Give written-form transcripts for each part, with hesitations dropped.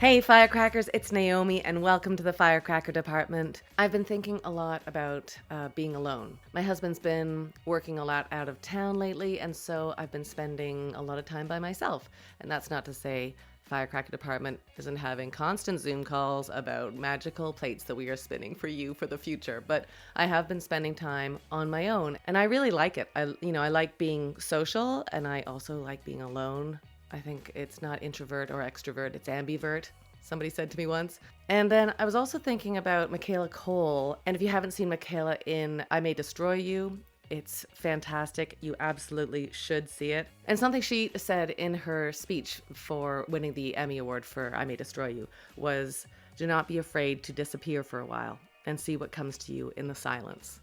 Hey firecrackers, it's Naomi and welcome to the Firecracker Department. I've been thinking a lot about being alone. My husband's been working a lot out of town lately, and so I've been spending a lot of time by myself. And that's not to say Firecracker Department isn't having constant Zoom calls about magical plates that we are spinning for you for the future, but I have been spending time on my own and I really like it. I like being social and I also like being alone. I think it's not introvert or extrovert, it's ambivert, somebody said to me once. And then I was also thinking about Michaela Cole. And if you haven't seen Michaela in I May Destroy You, it's fantastic. You absolutely should see it. And something she said in her speech for winning the Emmy Award for I May Destroy You was, do not be afraid to disappear for a while and see what comes to you in the silence.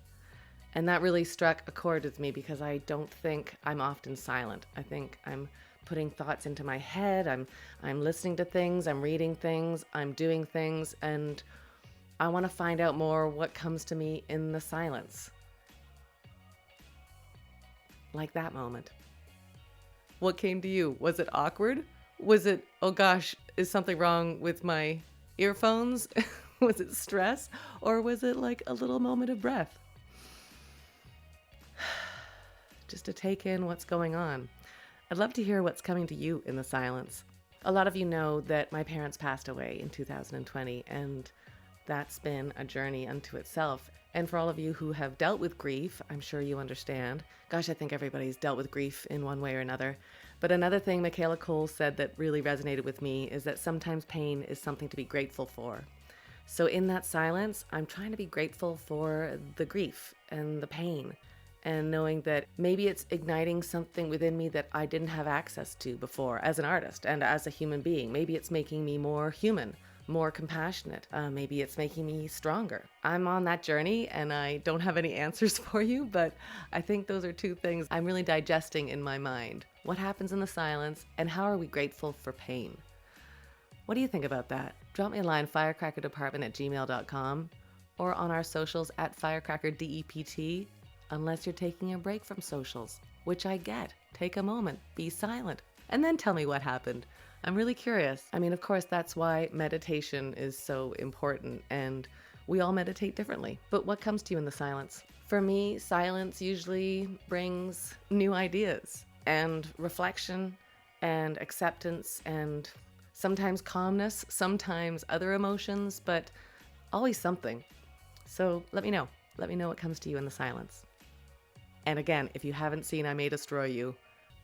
And that really struck a chord with me because I don't think I'm often silent. I think I'm putting thoughts into my head. I'm listening to things, I'm reading things, I'm doing things, and I want to find out more what comes to me in the silence. Like that moment. What came to you? Was it awkward? Was it, oh gosh, is something wrong with my earphones? Was it stress? Or was it like a little moment of breath? Just to take in what's going on. I'd love to hear what's coming to you in the silence. A lot of you know that my parents passed away in 2020, and that's been a journey unto itself. And for all of you who have dealt with grief, I'm sure you understand. Gosh, I think everybody's dealt with grief in one way or another. But another thing Michaela Cole said that really resonated with me is that sometimes pain is something to be grateful for. So in that silence, I'm trying to be grateful for the grief and the pain, and knowing that maybe it's igniting something within me that I didn't have access to before as an artist and as a human being. Maybe it's making me more human, more compassionate. Maybe it's making me stronger. I'm on that journey and I don't have any answers for you, but I think those are two things I'm really digesting in my mind. What happens in the silence, and how are we grateful for pain? What do you think about that? Drop me a line, firecrackerdepartment@gmail.com, or on our socials at firecrackerdept. Unless you're taking a break from socials, which I get. Take a moment, be silent, and then tell me what happened. I'm really curious. I mean, of course, that's why meditation is so important, and we all meditate differently. But what comes to you in the silence? For me, silence usually brings new ideas and reflection and acceptance and sometimes calmness, sometimes other emotions, but always something. So let me know. Let me know what comes to you in the silence. And again, if you haven't seen I May Destroy You,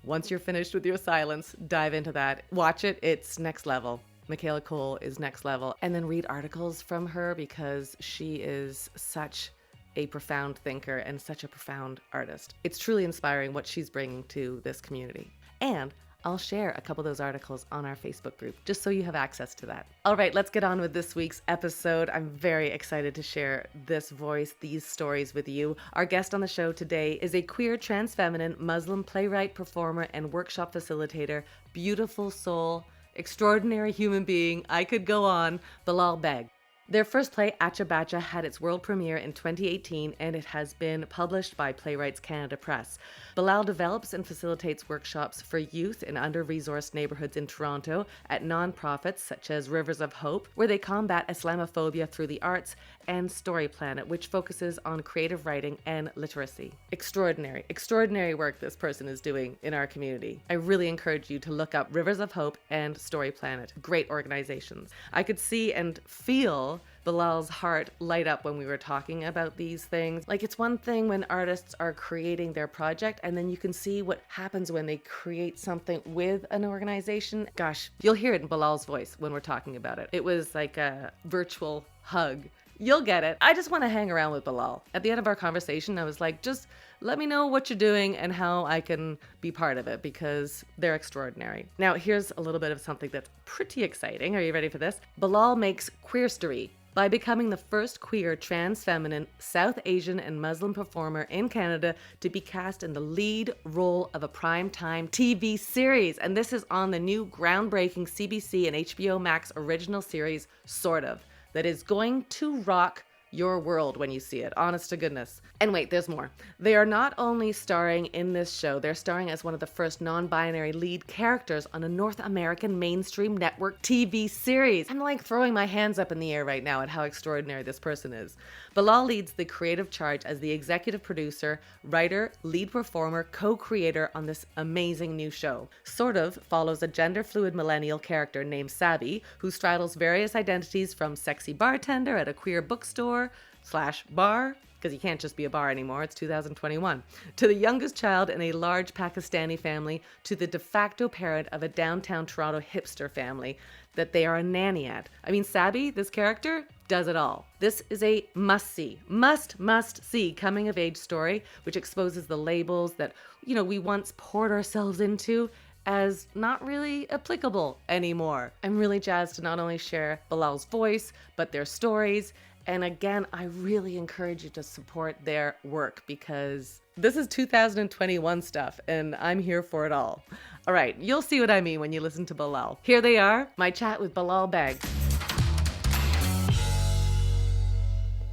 once you're finished with your silence, dive into that. Watch it. It's next level. Michaela Cole is next level. And then read articles from her because she is such a profound thinker and such a profound artist. It's truly inspiring what she's bringing to this community. And I'll share a couple of those articles on our Facebook group, just so you have access to that. All right, let's get on with this week's episode. I'm very excited to share this voice, these stories with you. Our guest on the show today is a queer, trans feminine, Muslim playwright, performer, and workshop facilitator, beautiful soul, extraordinary human being. I could go on, Bilal Baig. Their first play, Acha Bacha, had its world premiere in 2018, and it has been published by Playwrights Canada Press. Bilal develops and facilitates workshops for youth in under-resourced neighborhoods in Toronto at nonprofits such as Rivers of Hope, where they combat Islamophobia through the arts, and Story Planet, which focuses on creative writing and literacy. Extraordinary work this person is doing in our community. I really encourage you to look up Rivers of Hope and Story Planet. Great organizations. I could see and feel Bilal's heart light up when we were talking about these things. Like, it's one thing when artists are creating their project, and then you can see what happens when they create something with an organization. Gosh, you'll hear it in Bilal's voice when we're talking about it. It was like a virtual hug. You'll get it. I just want to hang around with Bilal. At the end of our conversation, I was like, just let me know what you're doing and how I can be part of it, because they're extraordinary. Now, here's a little bit of something that's pretty exciting. Are you ready for this? Bilal makes queerstory by becoming the first queer, trans feminine, South Asian, and Muslim performer in Canada to be cast in the lead role of a primetime TV series. And this is on the new groundbreaking CBC and HBO Max original series, Sort of, that is going to rock your world when you see it, honest to goodness. And wait, there's more. They are not only starring in this show, they're starring as one of the first non-binary lead characters on a North American mainstream network TV series. I'm like throwing my hands up in the air right now at how extraordinary this person is. Bilal leads the creative charge as the executive producer, writer, lead performer, co-creator on this amazing new show. Sort of follows a gender-fluid millennial character named Sabi, who straddles various identities from sexy bartender at a queer bookstore / bar, because you can't just be a bar anymore, it's 2021, to the youngest child in a large Pakistani family, to the de facto parent of a downtown Toronto hipster family that they are a nanny at. I mean, Sabi, this character, does it all. This is a must-see, must-see coming-of-age story, which exposes the labels that, we once poured ourselves into as not really applicable anymore. I'm really jazzed to not only share Bilal's voice, but their stories. And again, I really encourage you to support their work because this is 2021 stuff and I'm here for it all. All right, you'll see what I mean when you listen to Bilal. Here they are, my chat with Bilal Baig.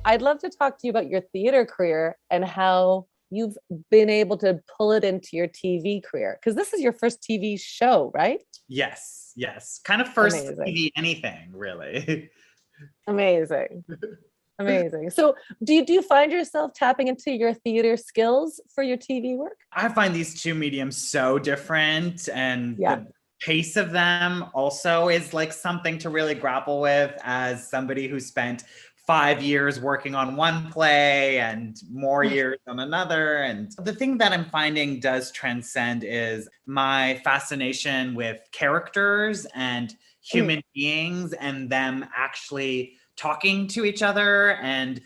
I'd love to talk to you about your theater career and how you've been able to pull it into your TV career. Because this is your first TV show, right? Yes. Kind of first Amazing. TV anything, really. Amazing. So do you find yourself tapping into your theater skills for your TV work? I find these two mediums so different, and the pace of them also is like something to really grapple with as somebody who spent 5 years working on one play and more years on another. And the thing that I'm finding does transcend is my fascination with characters and human beings and them actually talking to each other and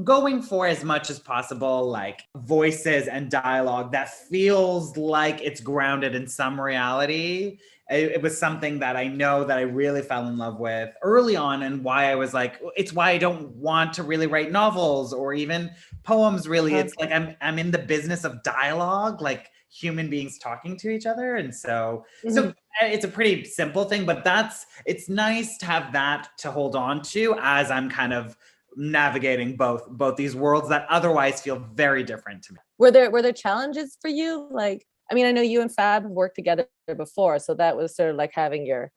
going for as much as possible, like voices and dialogue that feels like it's grounded in some reality. It was something that I know that I really fell in love with early on, and why I was like, it's why I don't want to really write novels or even poems, really. It's like I'm in the business of dialogue, like human beings talking to each other. And so it's a pretty simple thing, but it's nice to have that to hold on to as I'm kind of navigating both these worlds that otherwise feel very different to me. Were there challenges for you? Like, I mean, I know you and Fab have worked together before, so that was sort of like having your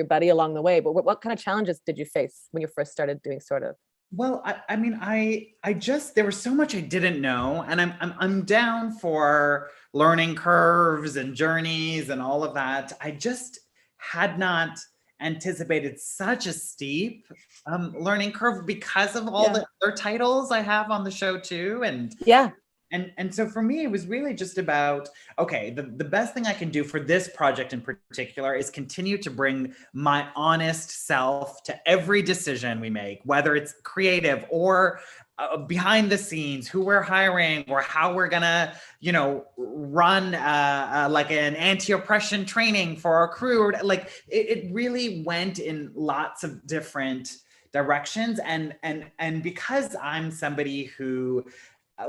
buddy along the way. But what kind of challenges did you face when you first started doing sort of? Well, I just, there was so much I didn't know, and I'm down for learning curves and journeys and all of that. I just had not anticipated such a steep learning curve because of all the other titles I have on the show too. And so for me, it was really just about, okay, the best thing I can do for this project in particular is continue to bring my honest self to every decision we make, whether it's creative or behind the scenes, who we're hiring or how we're gonna, run like an anti-oppression training for our crew. Or like it really went in lots of different directions. And because I'm somebody who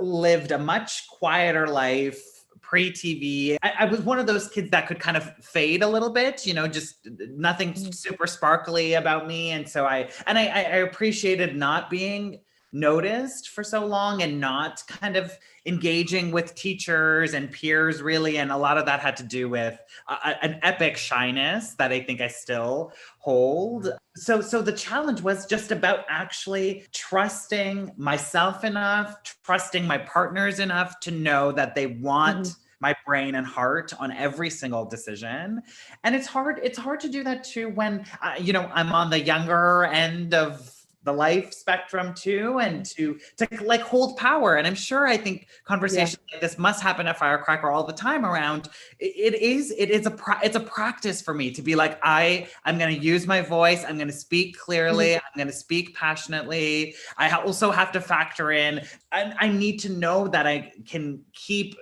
lived a much quieter life pre-TV. I was one of those kids that could kind of fade a little bit, just nothing super sparkly about me. And so I appreciated not being noticed for so long and not kind of engaging with teachers and peers really. And a lot of that had to do with an epic shyness that I think I still hold. So the challenge was just about actually trusting myself enough, trusting my partners enough to know that they want my brain and heart on every single decision. And it's hard to do that too when, I'm on the younger end of the life spectrum too, and to like hold power. And I think conversations like this must happen at Firecracker all the time around, it's a practice for me to be like, I'm going to use my voice. I'm going to speak clearly. I'm going to speak passionately. I also have to factor in, I need to know that I can keep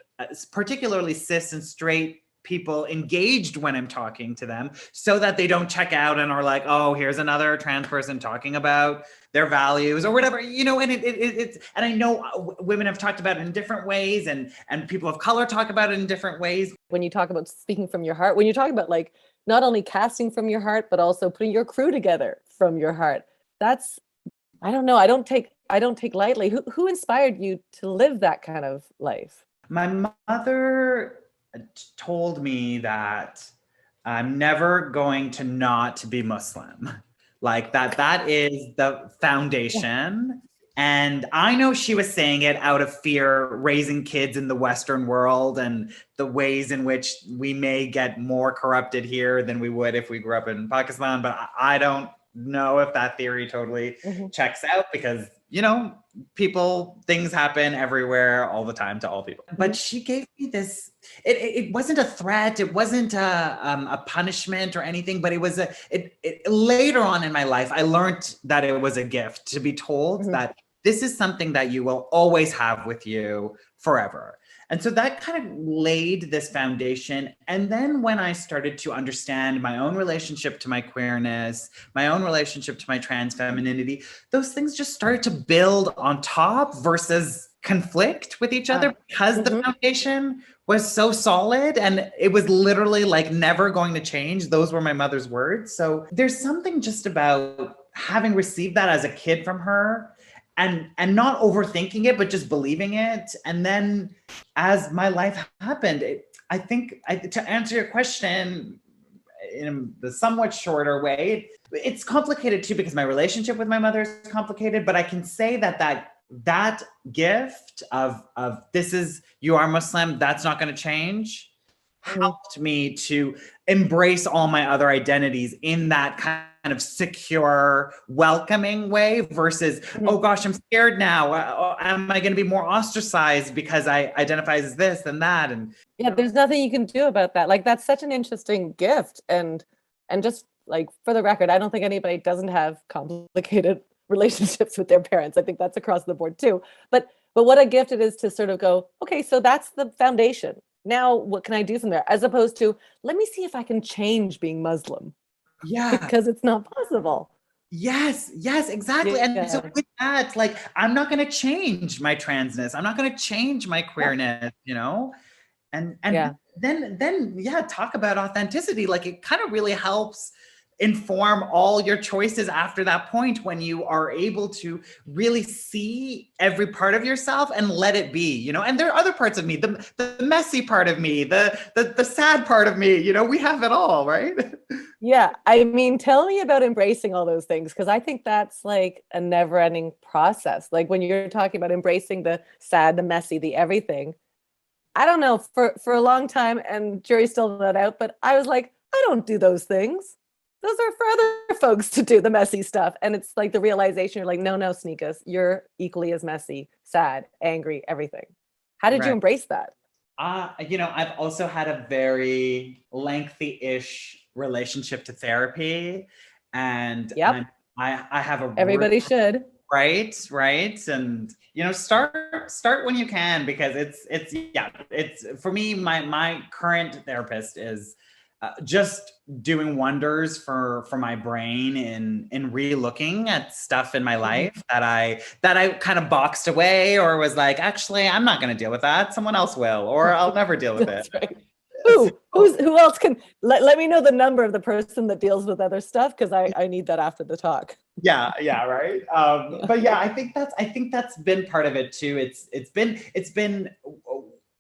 particularly cis and straight people engaged when I'm talking to them so that they don't check out and are like, oh, here's another trans person talking about their values or whatever, and it's, and I know women have talked about it in different ways and people of color talk about it in different ways. When you talk about speaking from your heart, when you talk about like not only casting from your heart, but also putting your crew together from your heart, that's, I don't know, I don't take I don't take lightly. Who inspired you to live that kind of life? My mother told me that I'm never going to not be Muslim. Like that is the Yeah. foundation. And I know she was saying it out of fear, raising kids in the Western world and the ways in which we may get more corrupted here than we would if we grew up in Pakistan. But I don't know if that theory totally Mhm. checks out because, things happen everywhere all the time to all people. But Mhm. she gave me this. It wasn't a threat. It wasn't a punishment or anything. But it was later on in my life, I learned that it was a gift to be told Mhm. that this is something that you will always have with you forever. And so that kind of laid this foundation. And then when I started to understand my own relationship to my queerness, my own relationship to my trans femininity, those things just started to build on top versus conflict with each other because the Mhm. foundation was so solid and it was literally like never going to change. Those were my mother's words. So there's something just about having received that as a kid from her and not overthinking it but just believing it. And then as my life happened, I think to answer your question in the somewhat shorter way, it's complicated too because my relationship with my mother is complicated. But I can say that gift of this is, you are Muslim, that's not going to change, Mhm. helped me to embrace all my other identities in that kind of secure, welcoming way versus, Mhm. oh gosh, I'm scared now. Am I going to be more ostracized because I identify as this and that? And Yeah, there's nothing you can do about that. Like that's such an interesting gift. And just like for the record, I don't think anybody doesn't have complicated relationships with their parents. I think that's across the board too. But what a gift it is to sort of go, okay, so that's the foundation. Now what can I do from there? As opposed to, let me see if I can change being Muslim yeah, because it's not possible. yes, exactly. And so Yeah. with that, like, I'm not going to change my transness. I'm not going to change my Yeah. queerness. And Yeah. then yeah, talk about authenticity. Like, it kind of really helps inform all your choices after that point when you are able to really see every part of yourself and let it be. And there are other parts of me, the messy part of me, the sad part of me. We have it all, right? Yeah, I mean, tell me about embracing all those things because I think that's like a never-ending process. Like when you're talking about embracing the sad, the messy, the everything. I don't know, for a long time, and jury's still not out, but I was like, I don't do those things. Those are for other folks to do the messy stuff. And it's like the realization you're like, no, no, Sneakus, you're equally as messy, sad, angry, everything. How did you Right. embrace that? I've also had a very lengthy-ish relationship to therapy, and Yep, I have a everybody should. right, and start when you can because it's for me. My current therapist is just doing wonders for my brain in re-looking at stuff in my Mhm. life that I kind of boxed away or was like, actually, I'm not going to deal with that. Someone else will, or I'll never deal with it. That's right. So, Who else can let me know the number of the person that deals with other stuff because I need that after the talk. yeah, right. Yeah. But yeah, I think that's been part of it too. It's been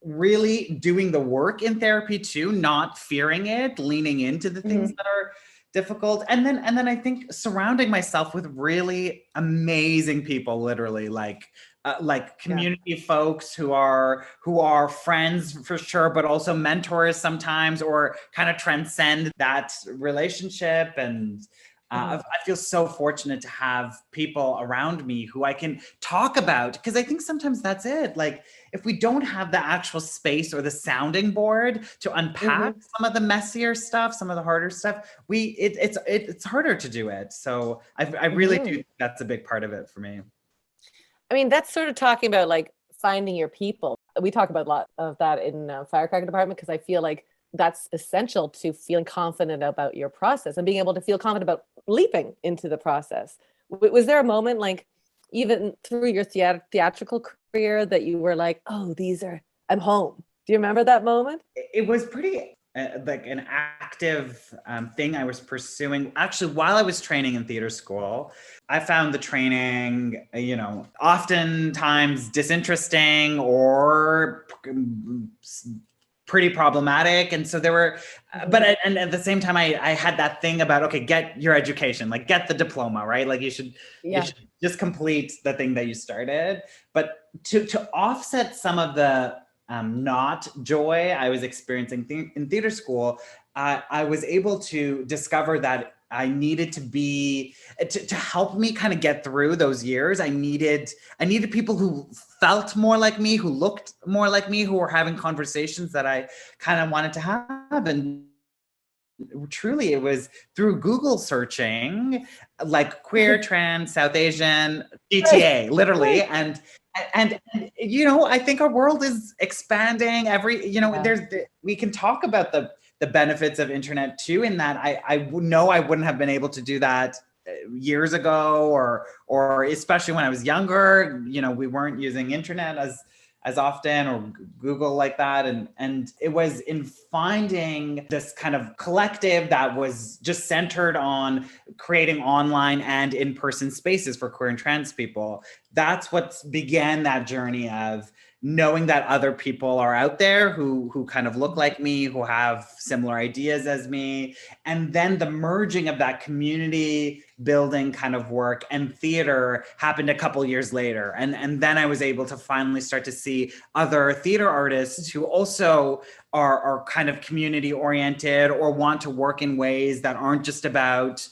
really doing the work in therapy too, not fearing it, leaning into the things Mhm. that are difficult, and then I think surrounding myself with really amazing people, literally like Yeah. community folks who are friends for sure, but also mentors sometimes, or kind of transcend that relationship. And Mhm. I feel so fortunate to have people around me who I can talk about, because I think sometimes that's it. Like, if we don't have the actual space or the sounding board to unpack Mhm. some of the messier stuff, some of the harder stuff, it's harder to do it. So I really do Mhm. think that's a big part of it for me. I mean, that's sort of talking about like finding your people. We talk about a lot of that in firecracker department because I feel like that's essential to feeling confident about your process and being able to feel confident about leaping into the process. Was there a moment like even through your theatrical career that you were like, oh, I'm home? Do you remember that moment? It was pretty like an active thing I was pursuing. Actually, while I was training in theater school, I found the training, oftentimes disinteresting or pretty problematic. And so there were, and at the same time, I had that thing about, okay, get your education, like get the diploma, right? Like you should just complete the thing that you started. But to offset some of the not joy I was experiencing in theater school, I was able to discover that I needed to be to help me kind of get through those years. I needed people who felt more like me, who looked more like me, who were having conversations that I kind of wanted to have. And truly, it was through Google searching, like queer, trans, South Asian, GTA, literally, and I think our world is expanding. We can talk about the benefits of internet too, in that I know I wouldn't have been able to do that years ago, or especially when I was younger. We weren't using internet as often, or Google like that. And it was in finding this kind of collective that was just centered on creating online and in-person spaces for queer and trans people. That's what began that journey of knowing that other people are out there who kind of look like me, who have similar ideas as me. And then the merging of that community building kind of work and theater happened a couple years later. And then I was able to finally start to see other theater artists who also are kind of community oriented, or want to work in ways that aren't just about,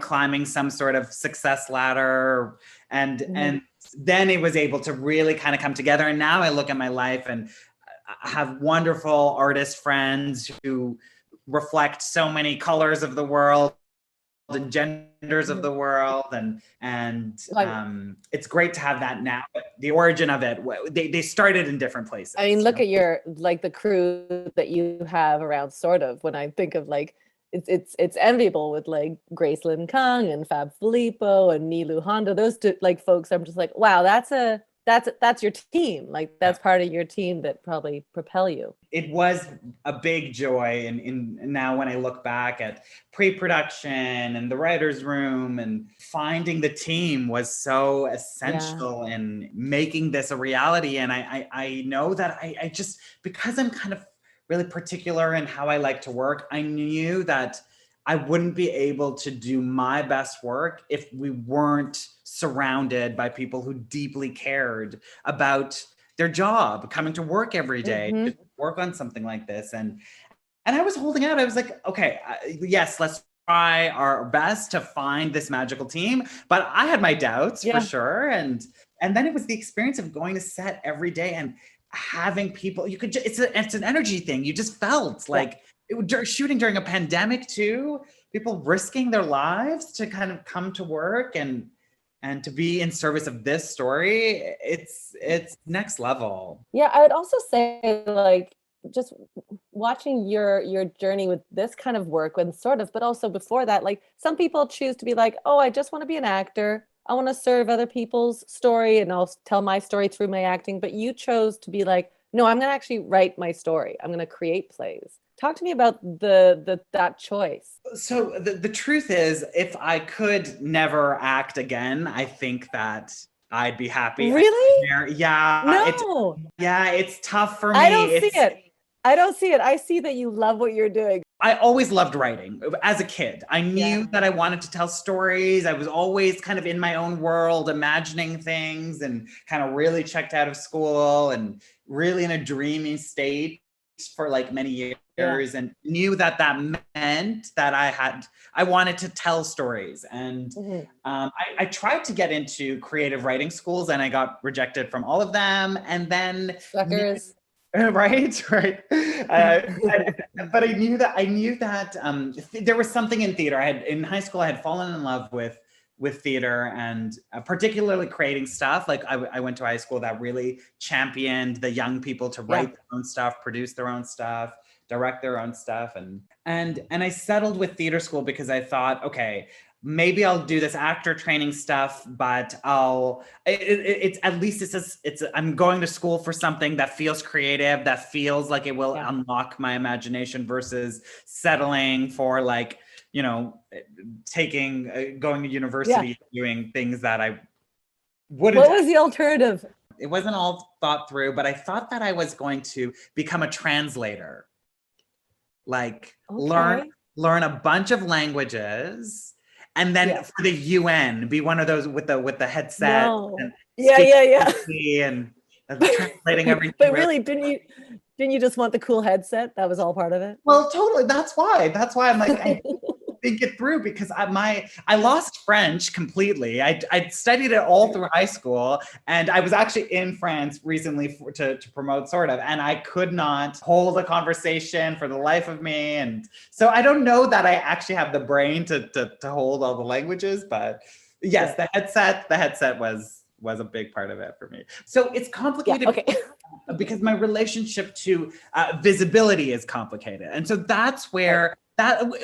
climbing some sort of success ladder. And then it was able to really kind of come together. And now I look at my life and I have wonderful artist friends who reflect so many colors of the world and genders of the world, and it's great to have that now. But the origin of it, they started in different places. I mean, look at your, like, the crew that you have around, sort of, when I think of, like, it's enviable with, like, Gracelyn Kung and Fab Filippo and Nilu Hondo. Those two, like, folks, I'm just like, wow, that's your team. Like, that's part of your team that probably propel you. It was a big joy. And now when I look back at pre-production and the writer's room, and finding the team was so essential in making this a reality. And I know that I just, because I'm kind of really particular in how I like to work, I knew that I wouldn't be able to do my best work if we weren't surrounded by people who deeply cared about their job, coming to work every day to work on something like this. And I was holding out. I was like, okay, yes, let's try our best to find this magical team. But I had my doubts for sure. And then it was the experience of going to set every day and having people, you could just, it's an energy thing. You just felt like shooting during a pandemic too, people risking their lives to kind of come to work and to be in service of this story. It's next level. Yeah, I would also say, like, just watching your journey with this kind of work, and sort of, but also before that, like, some people choose to be like, oh, I just want to be an actor. I want to serve other people's story and I'll tell my story through my acting. But you chose to be like, no, I'm going to actually write my story. I'm going to create plays. Talk to me about that choice. So the truth is, if I could never act again, I think that I'd be happy. Really? Yeah. No. It's tough for me. I don't see it. I see that you love what you're doing. I always loved writing as a kid. I knew that I wanted to tell stories. I was always kind of in my own world, imagining things, and kind of really checked out of school and really in a dreamy state for like many years, and knew that meant that I wanted to tell stories. And I tried to get into creative writing schools, and I got rejected from all of them. And then suckers. Right. But I knew that there was something in theater. In high school, I had fallen in love with theater, and particularly creating stuff. Like I went to a high school that really championed the young people to write their own stuff, produce their own stuff, direct their own stuff. And I settled with theater school because I thought, okay, maybe I'll do this actor training stuff, but it's at least I'm going to school for something that feels creative, that feels like it will unlock my imagination versus settling for like, you know, going to university, doing things that I wouldn't. What was the alternative? It wasn't all thought through, but I thought that I was going to become a translator, like learn a bunch of languages. And then for the UN, be one of those with the headset. And and translating everything. But really, didn't you just want the cool headset? That was all part of it. Well, totally. That's why I'm like, I think it through, because I lost French completely. I studied it all through high school, and I was actually in France recently to promote sort of, and I could not hold a conversation for the life of me. And so I don't know that I actually have the brain to hold all the languages, but yes, the headset was a big part of it for me. So it's complicated because my relationship to visibility is complicated. And so that's where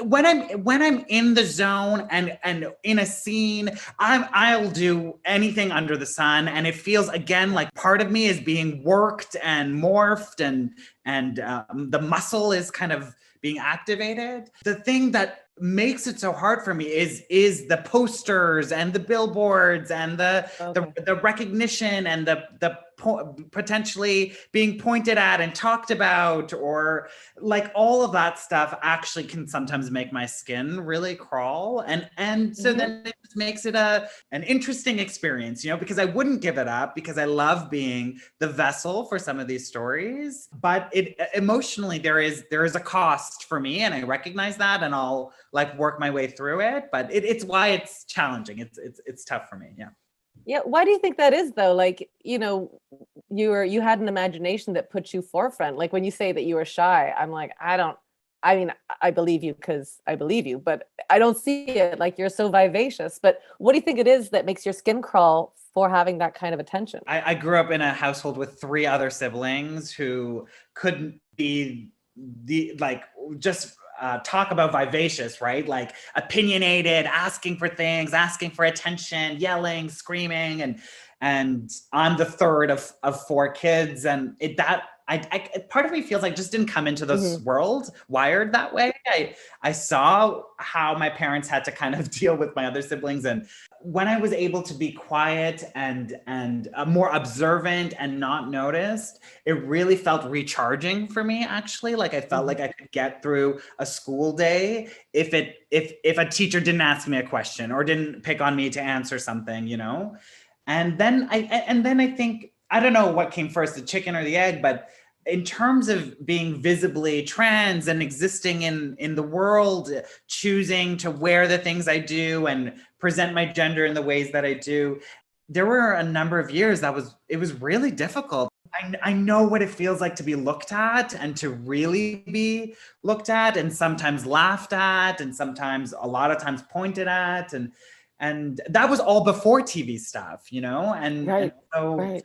when I'm in the zone and in a scene, I'll do anything under the sun. And it feels again like part of me is being worked and morphed, and the muscle is kind of being activated. The thing that makes it so hard for me is the posters and the billboards and the recognition and the potentially being pointed at and talked about, or like all of that stuff actually can sometimes make my skin really crawl, and so then it just makes it an interesting experience, you know, because I wouldn't give it up, because I love being the vessel for some of these stories, but it emotionally there is a cost for me, and I recognize that, and I'll like work my way through it, but it's why it's challenging. It's tough for me. Yeah. Why do you think that is though? Like, you know, you had an imagination that put you forefront. Like when you say that you were shy, I'm like, I believe you because I believe you, but I don't see it. Like you're so vivacious. But what do you think it is that makes your skin crawl for having that kind of attention? I grew up in a household with 3 other siblings who couldn't be talk about vivacious, right? Like opinionated, asking for things, asking for attention, yelling, screaming, and I'm the third of 4 kids, and part of me feels like just didn't come into this world wired that way. I saw how my parents had to kind of deal with my other siblings, and when I was able to be quiet and more observant and not noticed, it really felt recharging for me, actually. Like I felt like I could get through a school day if a teacher didn't ask me a question or didn't pick on me to answer something, you know. And then I think, I don't know what came first, the chicken or the egg, but in terms of being visibly trans and existing in the world, choosing to wear the things I do and present my gender in the ways that I do, there were a number of years it was really difficult. I know what it feels like to be looked at and to really be looked at, and sometimes laughed at, and sometimes a lot of times pointed at, and that was all before TV stuff, you know, and so.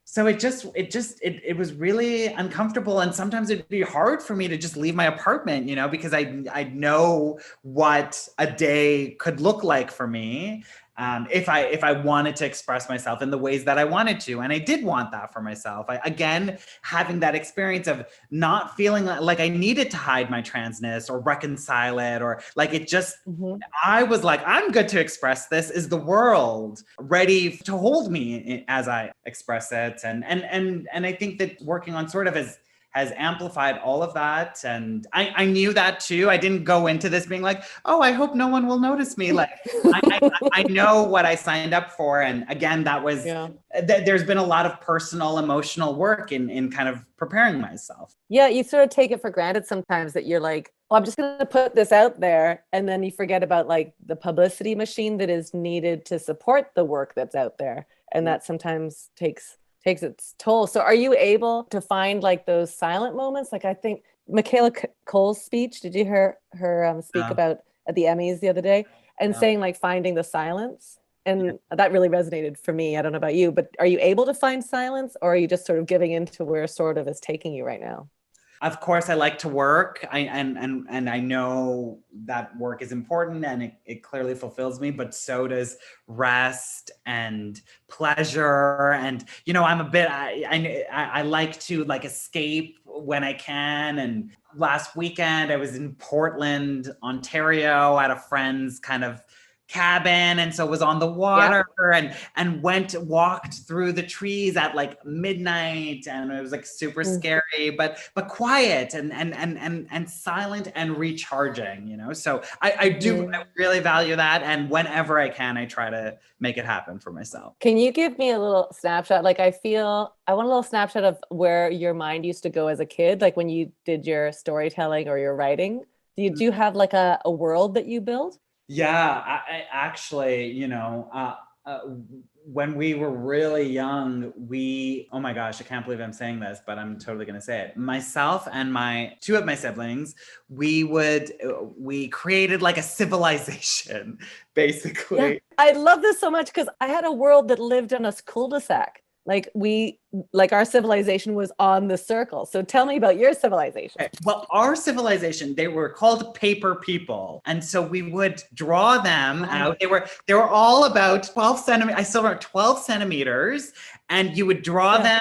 So it was really uncomfortable, and sometimes it'd be hard for me to just leave my apartment, you know, because I know what a day could look like for me, if I wanted to express myself in the ways that I wanted to, and I did want that for myself. Again, having that experience of not feeling like I needed to hide my transness or reconcile it, or like it just, I was like, I'm good to express this. Is the world ready to hold me as I express it? And I think that working on sort of has amplified all of that. And I knew that too. I didn't go into this being like, oh, I hope no one will notice me. Like, I know what I signed up for. And again, that was, there's been a lot of personal, emotional work in kind of preparing myself. Yeah, you sort of take it for granted sometimes that you're like, oh, I'm just going to put this out there. And then you forget about like the publicity machine that is needed to support the work that's out there. And that sometimes takes its toll. So are you able to find like those silent moments? Like I think Michaela Cole's speech, did you hear her speak about at the Emmys the other day, and saying like finding the silence? And that really resonated for me. I don't know about you, but are you able to find silence, or are you just sort of giving into where sort of is taking you right now? Of course, I like to work. And I know that work is important and it clearly fulfills me, but so does rest and pleasure. And I'm a bit I like to like escape when I can. And last weekend I was in Portland, Ontario at a friend's kind of cabin, and so was on the water and walked through the trees at like midnight, and it was like super scary but quiet and silent and recharging, so I really value that, and whenever I can I try to make it happen for myself. Can you give me a little snapshot? Like, I want a little snapshot of where your mind used to go as a kid, like when you did your storytelling or your writing. Do you have like a world that you build? Yeah, I actually, when we were really young, oh my gosh, I can't believe I'm saying this, but I'm totally going to say it. Myself and two of my siblings, we created like a civilization, basically. Yeah, I love this so much because I had a world that lived on a cul-de-sac. Like our civilization was on the circle. So tell me about your civilization. Okay. Well, our civilization, they were called paper people. And so we would draw them out. They were all about 12 centimeters. I still remember 12 centimeters. And you would draw them,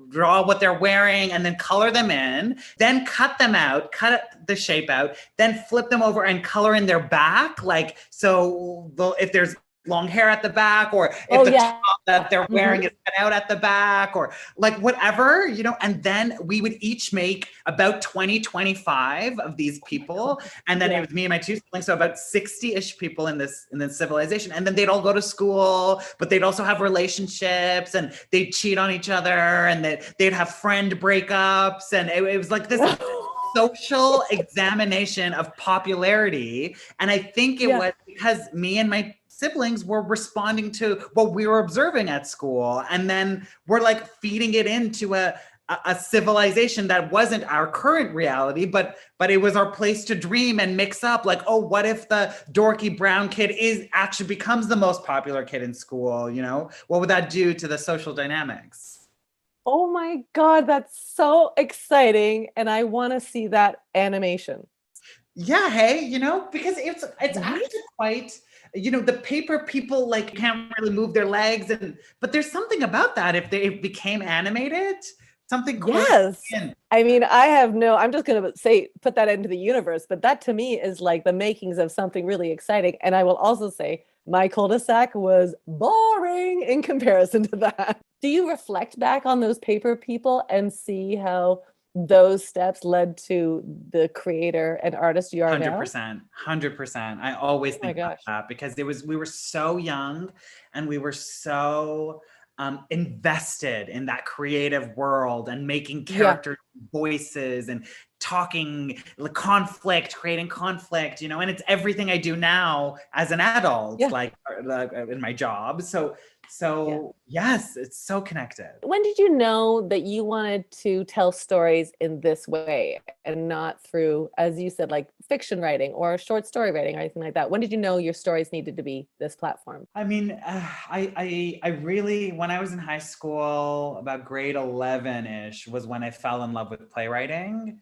draw what they're wearing and then color them in, then cut them out, cut the shape out, then flip them over and color in their back. Like, so if there's long hair at the back, or if top that they're wearing is cut out at the back, or like whatever, and then we would each make about 25 of these people. And then it was me and my two siblings, so about 60-ish people in this civilization. And then they'd all go to school, but they'd also have relationships, and they'd cheat on each other, and they'd have friend breakups. And it was like this social examination of popularity. And I think it was because me and my siblings were responding to what we were observing at school, and then we're like feeding it into a civilization that wasn't our current reality, but it was our place to dream and mix up. Like, oh, what if the dorky brown kid actually becomes the most popular kid in school? What would that do to the social dynamics? Oh my God, that's so exciting. And I want to see that animation. Yeah, hey, because it's actually quite, the paper people like can't really move their legs, but there's something about that if they became animated, something cool. Yes. I mean, I'm just going to say, put that into the universe, but that to me is like the makings of something really exciting. And I will also say my cul-de-sac was boring in comparison to that. Do you reflect back on those paper people and see how those steps led to the creator and artist you are 100%, 100%. I always think about that because we were so young and we were so invested in that creative world and making character voices and talking conflict, creating conflict, and it's everything I do now as an adult, like in my job. So yes, it's so connected. When did you know that you wanted to tell stories in this way and not through, as you said, like fiction writing or short story writing or anything like that? When did you know your stories needed to be this platform? I mean, I really, when I was in high school, about grade 11-ish was when I fell in love with playwriting.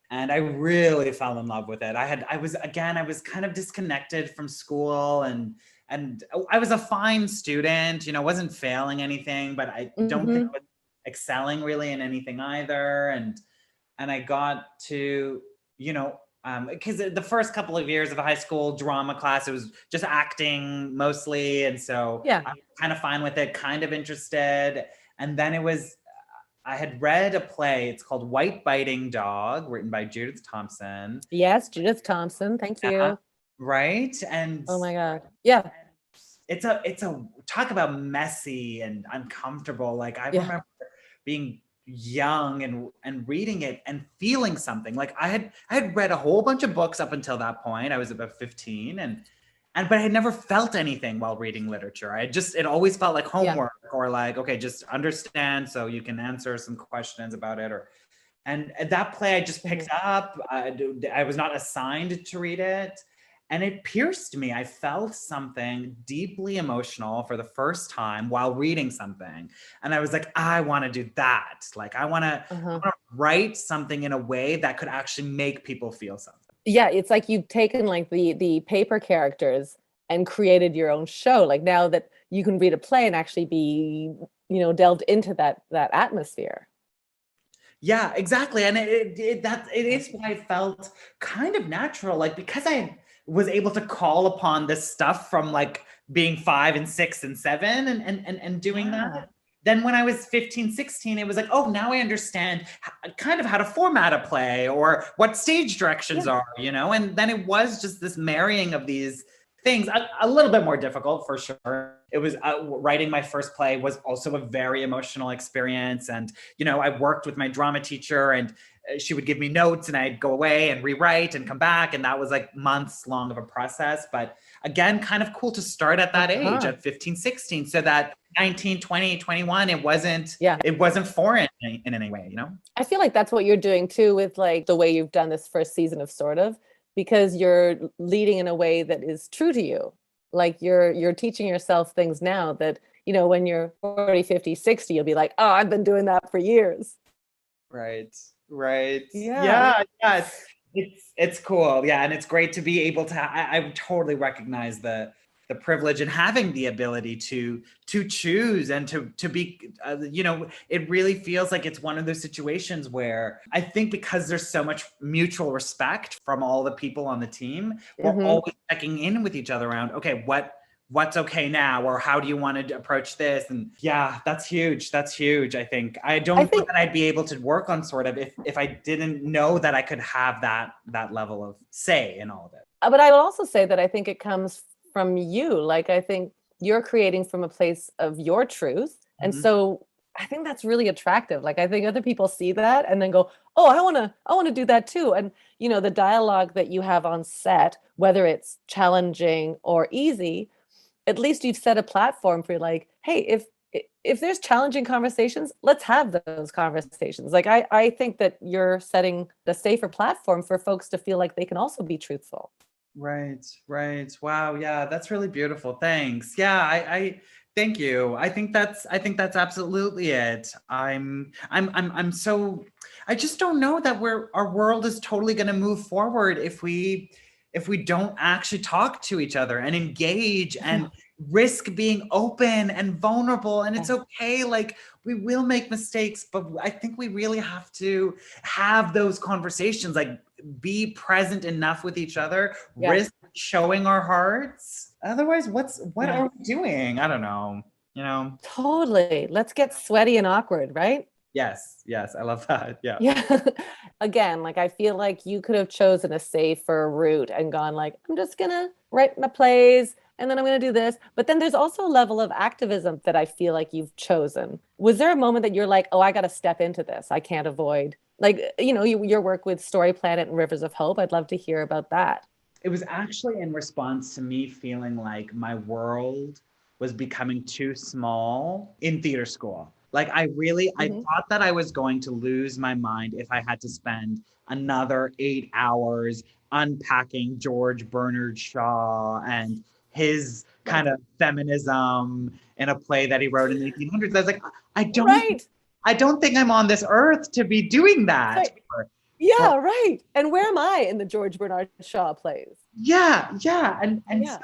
And I really fell in love with it. I was kind of disconnected from school, and I was a fine student, wasn't failing anything, but I don't think I was excelling really in anything either. And I got to, because the first couple of years of high school drama class, it was just acting mostly. And so I was kind of fine with it, kind of interested. And then I had read a play. It's called White Biting Dog, written by Judith Thompson. Yes, Judith Thompson. Thank you. Right. And oh my God. Yeah. It's a talk about messy and uncomfortable. Like I remember being young and reading it and feeling something. Like I had read a whole bunch of books up until that point. I was about 15 but I had never felt anything while reading literature. It always felt like homework or like, okay, just understand so you can answer some questions about it. And that play I just picked up. I was not assigned to read it. and it pierced me. I felt something deeply emotional for the first time while reading something. And I was like, I want to do that. Like, I want to Uh-huh. write something in a way that could actually make people feel something. Yeah, it's like you've taken like the paper characters and created your own show. Like now that you can read a play and actually be, delved into that atmosphere. Yeah, exactly. And it is what I felt kind of natural. Like, because I was able to call upon this stuff from like being 5 and 6 and 7 and doing Yeah. that. Then when I was 15, 16, it was like, oh, now I understand kind of how to format a play or what stage directions Yeah. are, And then it was just this marrying of these things, a little bit more difficult for sure. It was writing my first play was also a very emotional experience. And, I worked with my drama teacher, and she would give me notes, and I'd go away and rewrite and come back. And that was like months long of a process. But again, kind of cool to start at that age, Uh-huh. at 15, 16, so that 19, 20, 21, Yeah. it wasn't foreign in any way, I feel like that's what you're doing too with like the way you've done this first season of Sort of, because you're leading in a way that is true to you. Like you're teaching yourself things now that, when you're 40, 50, 60, you'll be like, "Oh, I've been doing that for years." Right. Right. Yeah. Yeah. Yeah. It's cool. Yeah. And it's great to be able to, I totally recognize the privilege and having the ability to choose and to be, it really feels like it's one of those situations where I think because there's so much mutual respect from all the people on the team, we're Hmm. always checking in with each other around, okay, what's okay now, or how do you want to approach this? And yeah, that's huge. I think I I don't know think that I'd be able to work on Sort of if I didn't know that I could have that level of say in all of it. But I will also say that I think it comes from you. Like I think you're creating from a place of your truth. And Mhm. so I think that's really attractive. Like I think other people see that and then go, "Oh, I want to do that too." And the dialogue that you have on set, whether it's challenging or easy, at least you've set a platform for like, "Hey, if there's challenging conversations, let's have those conversations." Like I think that you're setting the safer platform for folks to feel like they can also be truthful. Right, right. Wow, yeah, that's really beautiful. Thanks. Yeah, I thank you. I think that's absolutely it. I'm so I just don't know that our world is totally going to move forward if we don't actually talk to each other and engage and risk being open and vulnerable. And it's Yeah. okay, like we will make mistakes, but I think we really have to have those conversations, like be present enough with each other, Yeah. risk showing our hearts. Otherwise, what Yeah. are we doing? I don't know. You know? Totally. Let's get sweaty and awkward, right? Yes, yes, I love that. Yeah. Yeah. Again, like I feel like you could have chosen a safer route and gone like, I'm just gonna write my plays and then I'm gonna do this. But then there's also a level of activism that I feel like you've chosen. Was there a moment that you're like, oh, I gotta step into this. I can't avoid like, your work with Story Planet and Rivers of Hope. I'd love to hear about that. It was actually in response to me feeling like my world was becoming too small in theater school. Like I Hmm. thought that I was going to lose my mind if I had to spend another 8 hours unpacking George Bernard Shaw and his kind of feminism in a play that he wrote in the 1800s. I was like, I don't Right. I don't think I'm on this earth to be doing that. Right. For Yeah, right. And where am I in the George Bernard Shaw plays? Yeah, yeah, and Yeah.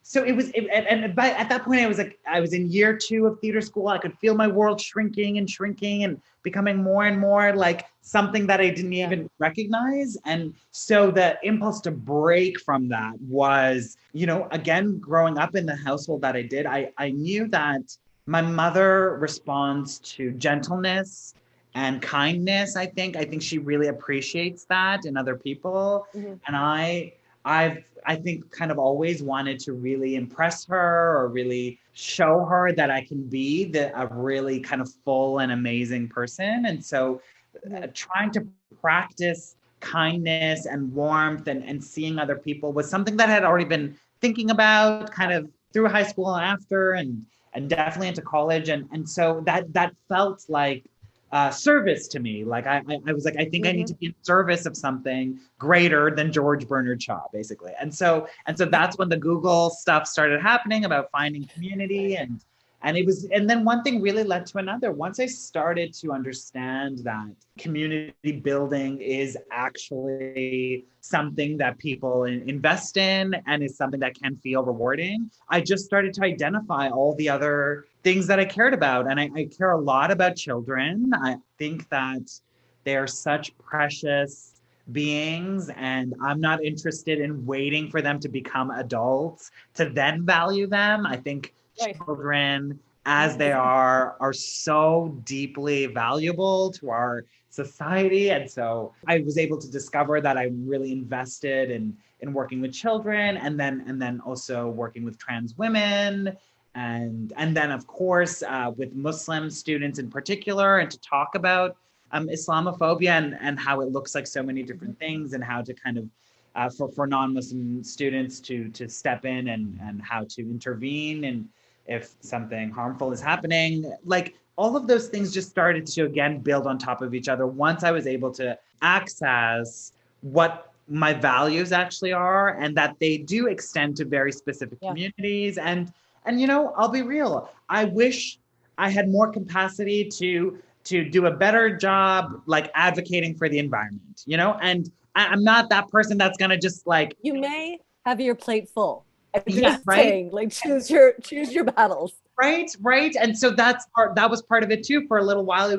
so it was, and by at that point I was like, I was in year 2 of theater school. I could feel my world shrinking and shrinking and becoming more and more like something that I didn't Yeah. even recognize. And so the impulse to break from that was, again, growing up in the household that I did, I knew that my mother responds to gentleness and kindness. I think she really appreciates that in other people, Mhm. and I think kind of always wanted to really impress her or really show her that I can be a really kind of full and amazing person. And so Mhm. trying to practice kindness and warmth and seeing other people was something that I had already been thinking about kind of through high school and after, and definitely into college. And so that felt like service to me. Like I was like, I think I need to be in service of something greater than George Bernard Shaw, basically. And so that's when the Google stuff started happening about finding community, and it was, and then one thing really led to another. Once I started to understand that community building is actually something that people invest in and is something that can feel rewarding, I just started to identify all the other things that I cared about. And I care a lot about children. I think that they're such precious beings, and I'm not interested in waiting for them to become adults to then value them. I think children as they are so deeply valuable to our society. And so I was able to discover that I'm really invested in working with children, and then also working with trans women, and then of course with Muslim students in particular, and to talk about Islamophobia, and how it looks like so many different things, and how to kind of for non-Muslim students to step in, and how to intervene, and if something harmful is happening. Like, all of those things just started to again build on top of each other once I was able to access what my values actually are, and that they do extend to very specific communities. And I'll be real, I wish I had more capacity to do a better job like advocating for the environment, and I'm not that person that's gonna just like, you may have your plate full. I'm yeah, just right, saying, like, choose your battles. right. And so that was part of it too. For a little while, it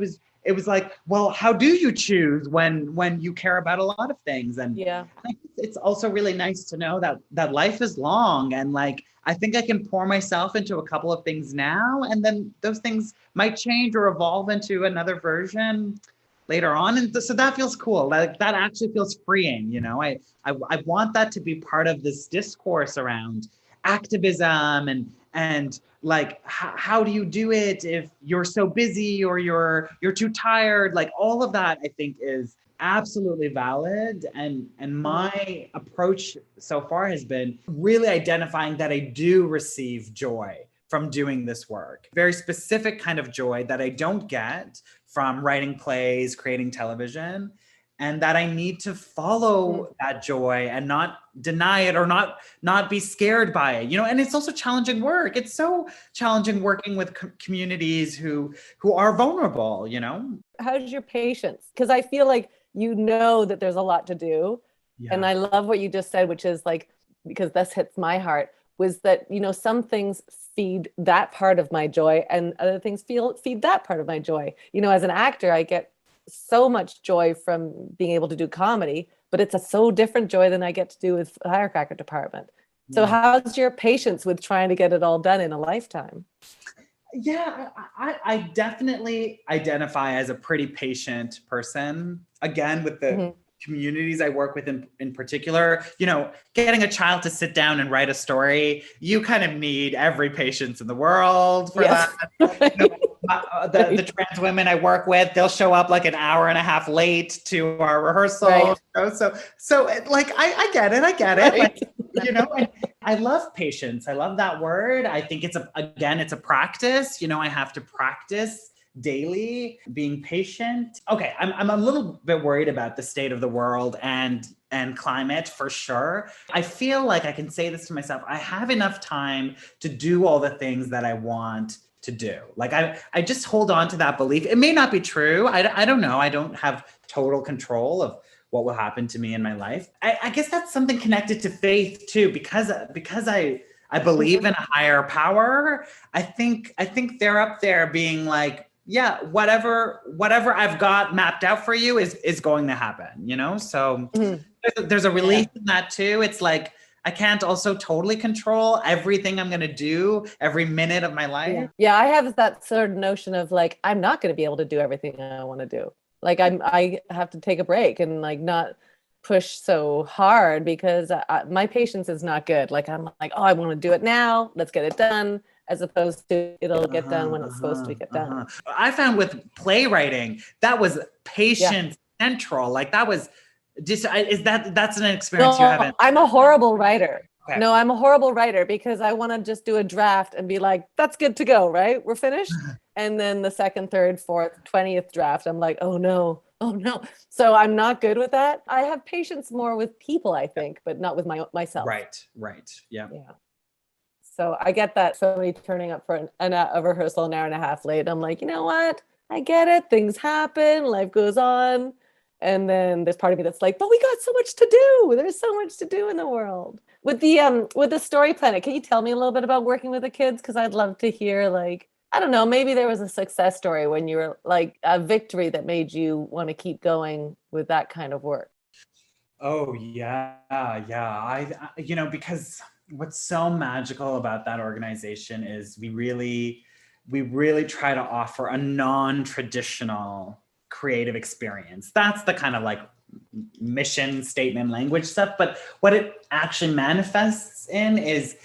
was like, well, how do you choose when you care about a lot of things? And it's also really nice to know that life is long, and like, I think I can pour myself into a couple of things now, and then those things might change or evolve into another version later on. And so that feels cool. Like, that actually feels freeing. I want that to be part of this discourse around activism, and like, how do you do it if you're so busy, or you're too tired? Like, all of that I think is absolutely valid, and my approach so far has been really identifying that I do receive joy from doing this work, very specific kind of joy that I don't get from writing plays, creating television, and that I need to follow that joy and not deny it, or not be scared by it. And it's also challenging work. It's so challenging working with communities who are vulnerable. How's your patience? Because I feel like that there's a lot to do. And I love what you just said, which is like, because this hits my heart, was that, some things feed that part of my joy, and other things feed that part of my joy. As an actor, I get so much joy from being able to do comedy, but it's a so different joy than I get to do with the firecracker department. So how's your patience with trying to get it all done in a lifetime? Yeah, I definitely identify as a pretty patient person. Again, with the communities I work with in particular, getting a child to sit down and write a story, you kind of need every patience in the world for that. The trans women I work with, they'll show up like an hour and a half late to our rehearsal. So like, I get it. Right. Like, and I love patience. I love that word. I think it's a practice. I have to practice daily being patient. Okay, I'm a little bit worried about the state of the world and climate, for sure. I feel like I can say this to myself: I have enough time to do all the things that I want to do. Like, I just hold on to that belief. It may not be true. I don't know. I don't have total control of what will happen to me in my life. I guess that's something connected to faith too, because I believe in a higher power. I think they're up there being like, yeah, whatever I've got mapped out for you is going to happen, So there's a relief in that too. It's like, I can't also totally control everything I'm going to do every minute of my life. Yeah, I have that sort of notion of like, I'm not going to be able to do everything I want to do. Like, I have to take a break and like not push so hard, because my patience is not good. Like, I'm like, oh, I want to do it now. Let's get it done. As opposed to it'll get done when it's supposed to get done. I found with playwriting, that was patience central. Like, that was just, that's an experience you haven't. I'm a horrible writer. Okay. No, I'm a horrible writer because I want to just do a draft and be like, that's good to go, right? We're finished. And then the second, third, fourth, 20th draft, I'm like, oh no, oh no. So I'm not good with that. I have patience more with people, I think, but not with myself. Right. Yeah. Yeah. So I get that somebody turning up for a rehearsal an hour and a half late. I'm like, you know what? I get it. Things happen, life goes on. And then there's part of me that's like, but we got so much to do. There's so much to do in the world. With the Story Planet, can you tell me a little bit about working with the kids? Because I'd love to hear, like, I don't know, maybe there was a success story when you were like a victory that made you want to keep going with that kind of work. Oh yeah, yeah. Because what's so magical about that organization is we really try to offer a non-traditional creative experience. That's the kind of like mission statement language stuff. But what it actually manifests in is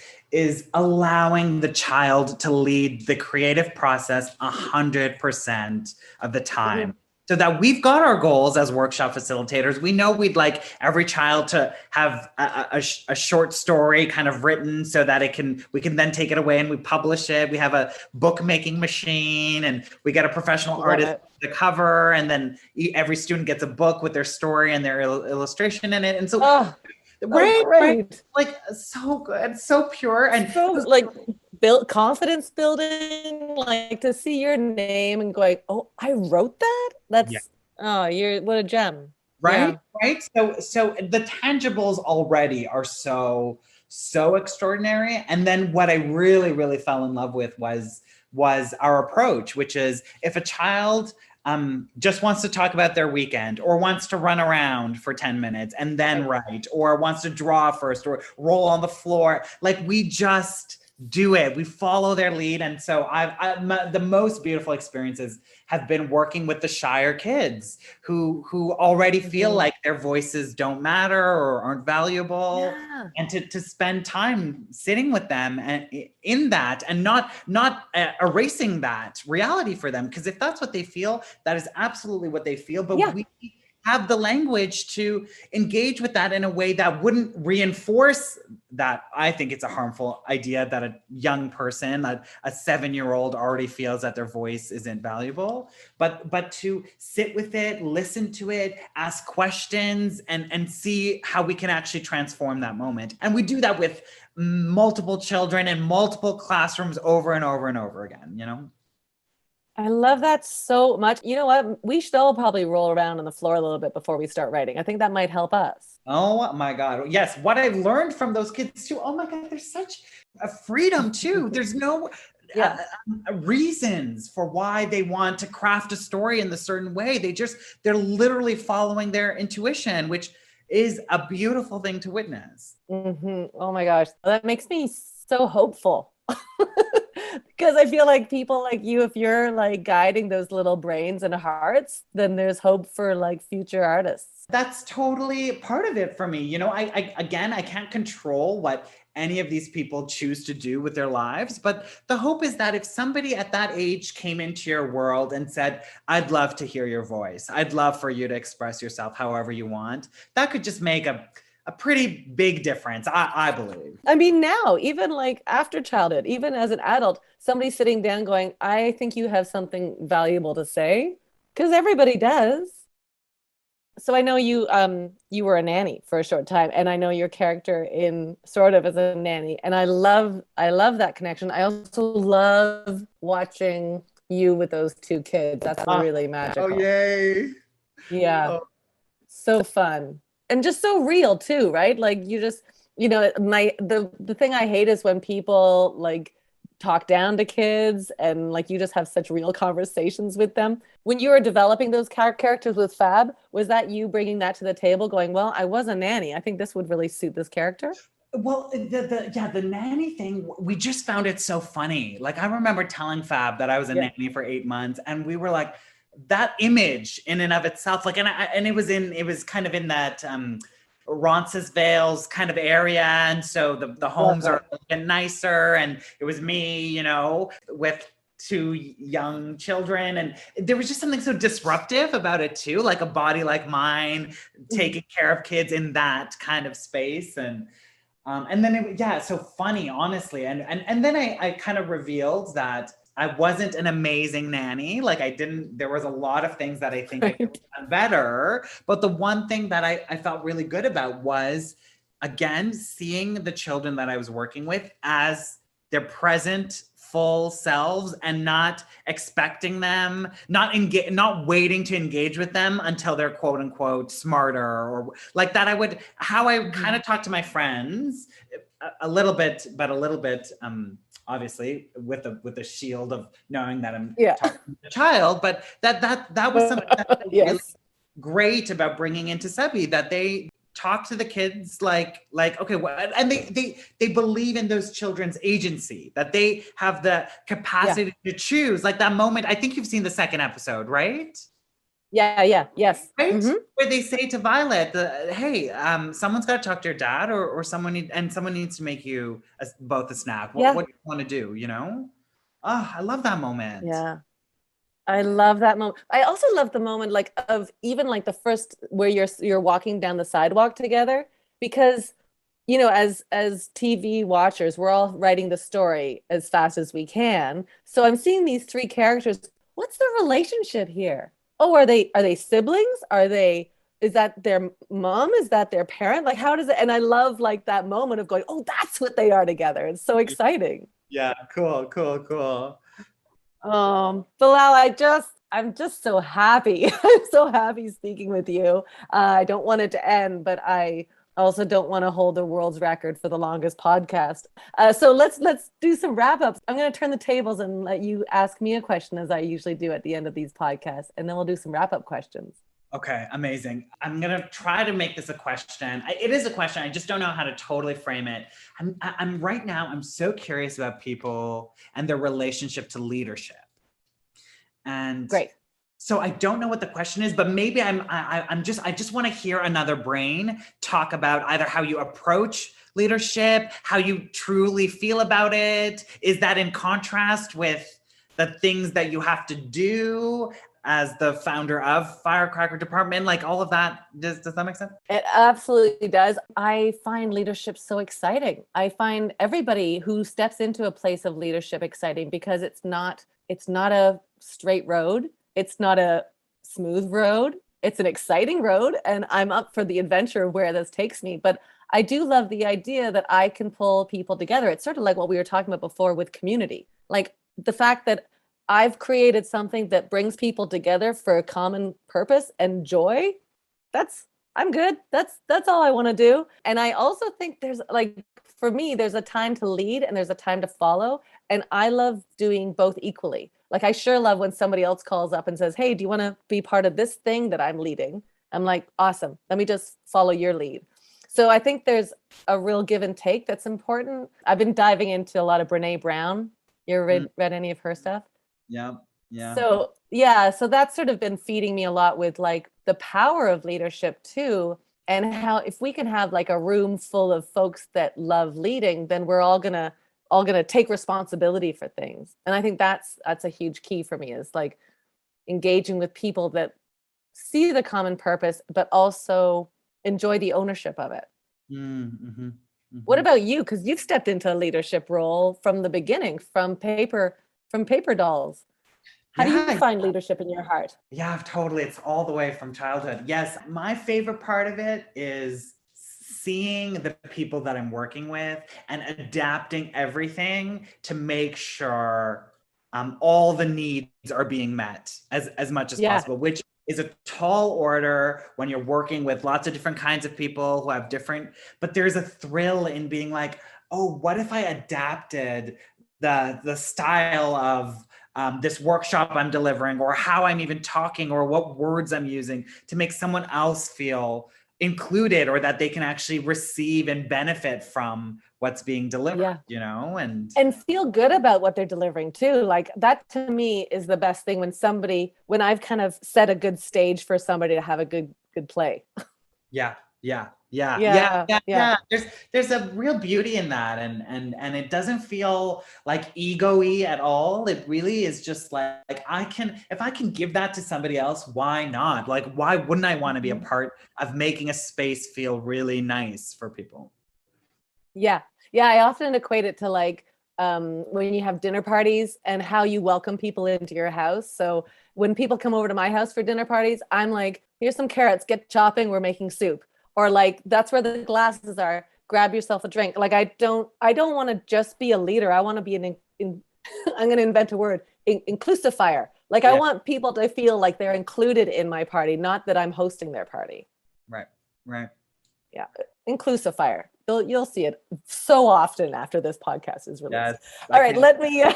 allowing the child to lead the creative process 100% of the time, so that we've got our goals as workshop facilitators. We know we'd like every child to have a short story kind of written so that we can then take it away and we publish it. We have a bookmaking machine and we get a professional artist to cover, and then every student gets a book with their story and their illustration in it. And so, right, like so good, so pure, and so like built confidence building, like to see your name and going, oh, I wrote that. That's you're what a gem. Right. So the tangibles already are so extraordinary. And then what I really fell in love with was our approach, which is if a child just wants to talk about their weekend or wants to run around for 10 minutes and then write, or wants to draw first or roll on the floor, like we just do it. We follow their lead. And so the most beautiful experiences have been working with the shyer kids who already feel like their voices don't matter or aren't valuable, and to spend time sitting with them and in that, and not erasing that reality for them. Because if that's what they feel, that is absolutely what they feel. But we have the language to engage with that in a way that wouldn't reinforce that. I think it's a harmful idea that a young person, a 7-year-old, already feels that their voice isn't valuable, but to sit with it, listen to it, ask questions, and see how we can actually transform that moment. And we do that with multiple children in multiple classrooms over and over and over again, you know? I love that so much. You know what? We should all probably roll around on the floor a little bit before we start writing. I think that might help us. Oh my God. Yes. What I've learned from those kids too. Oh my God. There's such a freedom too. There's no reasons for why they want to craft a story in the certain way. They're literally following their intuition, which is a beautiful thing to witness. Oh my gosh. That makes me so hopeful. Because I feel like people like you, if you're like guiding those little brains and hearts, then there's hope for like future artists. That's totally part of it for me. You know, I can't control what any of these people choose to do with their lives, but the hope is that if somebody at that age came into your world and said, I'd love to hear your voice, I'd love for you to express yourself however you want, that could just make a pretty big difference, I believe. I mean, now, even like after childhood, even as an adult, somebody sitting down going, I think you have something valuable to say, because everybody does. So I know you were a nanny for a short time, and I know your character in Sort of as a nanny, and I love that connection. I also love watching you with those two kids. That's really magical. Oh, yay. Yeah. Oh. So fun. And just so real too, right? Like you just, you know, the thing I hate is when people like talk down to kids and like you just have such real conversations with them. When you were developing those characters with Fab, was that you bringing that to the table going, well, I was a nanny, I think this would really suit this character? Well, the nanny thing, we just found it so funny. Like I remember telling Fab that I was a nanny for 8 months, and we were like, that image in and of itself, like, and it was kind of in that Roncesvalles kind of area, and so the homes are a bit nicer, and it was me, you know, with 2 young children, and there was just something so disruptive about it too, like a body like mine taking care of kids in that kind of space. And And then so funny, honestly. And then I kind of revealed that I wasn't an amazing nanny. Like there was a lot of things that I think I could Right. have done better. But the one thing that I felt really good about was, again, seeing the children that I was working with as their present full selves and not expecting them, not waiting to engage with them until they're quote unquote smarter or like that. How I kind of talk to my friends a little bit, but a little bit, obviously with the shield of knowing that I'm Yeah. talking to a child, but that was something that was really Yes. great about bringing into Sebi, that they talk to the kids like okay, what, and they believe in those children's agency, that they have the Yeah. capacity to choose. Like that moment, I think you've seen the second episode, right? Yeah. Yeah. Yes. Right? Hmm. Where they say to Violet, hey, someone's got to talk to your dad, or someone needs to make you both a snack. Yeah. What do you want to do? You know? Oh, I love that moment. Yeah. I love that moment. I also love the moment like of even like the first where you're walking down the sidewalk together because as TV watchers, we're all writing the story as fast as we can. So I'm seeing these three characters. What's the relationship here? Oh, are they siblings? Is that their mom? Is that their parent? Like how does it? And I love like that moment of going, "Oh, that's what they are together." It's so exciting. Yeah, cool. Bilal, I'm just so happy. I'm so happy speaking with you. I don't want it to end, but I also don't want to hold the world's record for the longest podcast. So let's do some wrap ups. I'm going to turn the tables and let you ask me a question as I usually do at the end of these podcasts, and then we'll do some wrap up questions. Okay, amazing. I'm gonna try to make this a question. It is a question. I just don't know how to totally frame it. I'm right now. I'm so curious about people and their relationship to leadership. And Great. so I don't know what the question is, but maybe I just want to hear another brain talk about either how you approach leadership, how you truly feel about it. Is that in contrast with the things that you have to do as the founder of Firecracker Department? Like all of that. Does that make sense? It absolutely does. I find leadership so exciting. I find everybody who steps into a place of leadership exciting because it's not a straight road. It's not a smooth road. It's an exciting road and I'm up for the adventure of where this takes me, but I do love the idea that I can pull people together. It's sort of like what we were talking about before with community. Like the fact that I've created something that brings people together for a common purpose and joy. That's I'm good. That's all I want to do. And I also think there's like for me there's a time to lead and there's a time to follow and I love doing both equally. Like I sure love when somebody else calls up and says, "Hey, do you want to be part of this thing that I'm leading?" I'm like, "Awesome. Let me just follow your lead." So I think there's a real give and take that's important. I've been diving into a lot of Brene Brown. You ever read any of her stuff? Yeah, yeah. So, yeah, so that's sort of been feeding me a lot with like the power of leadership too. And how if we can have like a room full of folks that love leading, then we're all gonna take responsibility for things. And I think that's a huge key for me is like engaging with people that see the common purpose, but also enjoy the ownership of it. Mm-hmm, What mm-hmm. about you? Because you've stepped into a leadership role from the beginning, from paper dolls. How do you Yeah, find leadership in your heart? yeah, totally. It's all the way from childhood. Yes, my favorite part of it is seeing the people that I'm working with and adapting everything to make sure all the needs are being met as much as Yeah. possible, which is a tall order when you're working with lots of different kinds of people who have different, but there's a thrill in being like, oh, what if I adapted the style of this workshop I'm delivering, or how I'm even talking, or what words I'm using to make someone else feel included, or that they can actually receive and benefit from what's being delivered, Yeah. and And feel good about what they're delivering too. Like that to me is the best thing when I've kind of set a good stage for somebody to have a good play. yeah, yeah. Yeah. Yeah. There's a real beauty in that, and it doesn't feel like ego-y at all. It really is just like if I can give that to somebody else, why not? Like, why wouldn't I want to be a Mhm. part of making a space feel really nice for people? Yeah. Yeah. I often equate it to like when you have dinner parties and how you welcome people into your house. So when people come over to my house for dinner parties, I'm like, here's some carrots, get chopping, we're making soup. Or like that's where the glasses are. Grab yourself a drink. Like I don't want to just be a leader. I want to be I'm going to invent a word, inclusifier. Like I Yeah. want people to feel like they're included in my party, not that I'm hosting their party. Right. Right. Yeah, inclusifier. You'll see it so often after this podcast is released. Yes. I All right, can't let me the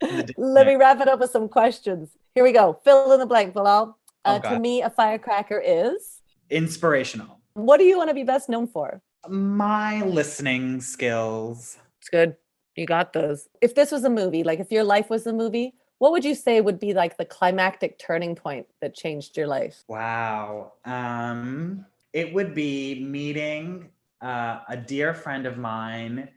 let dictionary. me wrap it up with some questions. Here we go. Fill in the blank, Bilal. Oh To God. me, a firecracker is. Inspirational. What do you want to be best known for? My listening skills. It's good. You got those. If this was a movie, like if your life was a movie, what would you say would be like the climactic turning point that changed your life? Wow. It would be meeting a dear friend of mine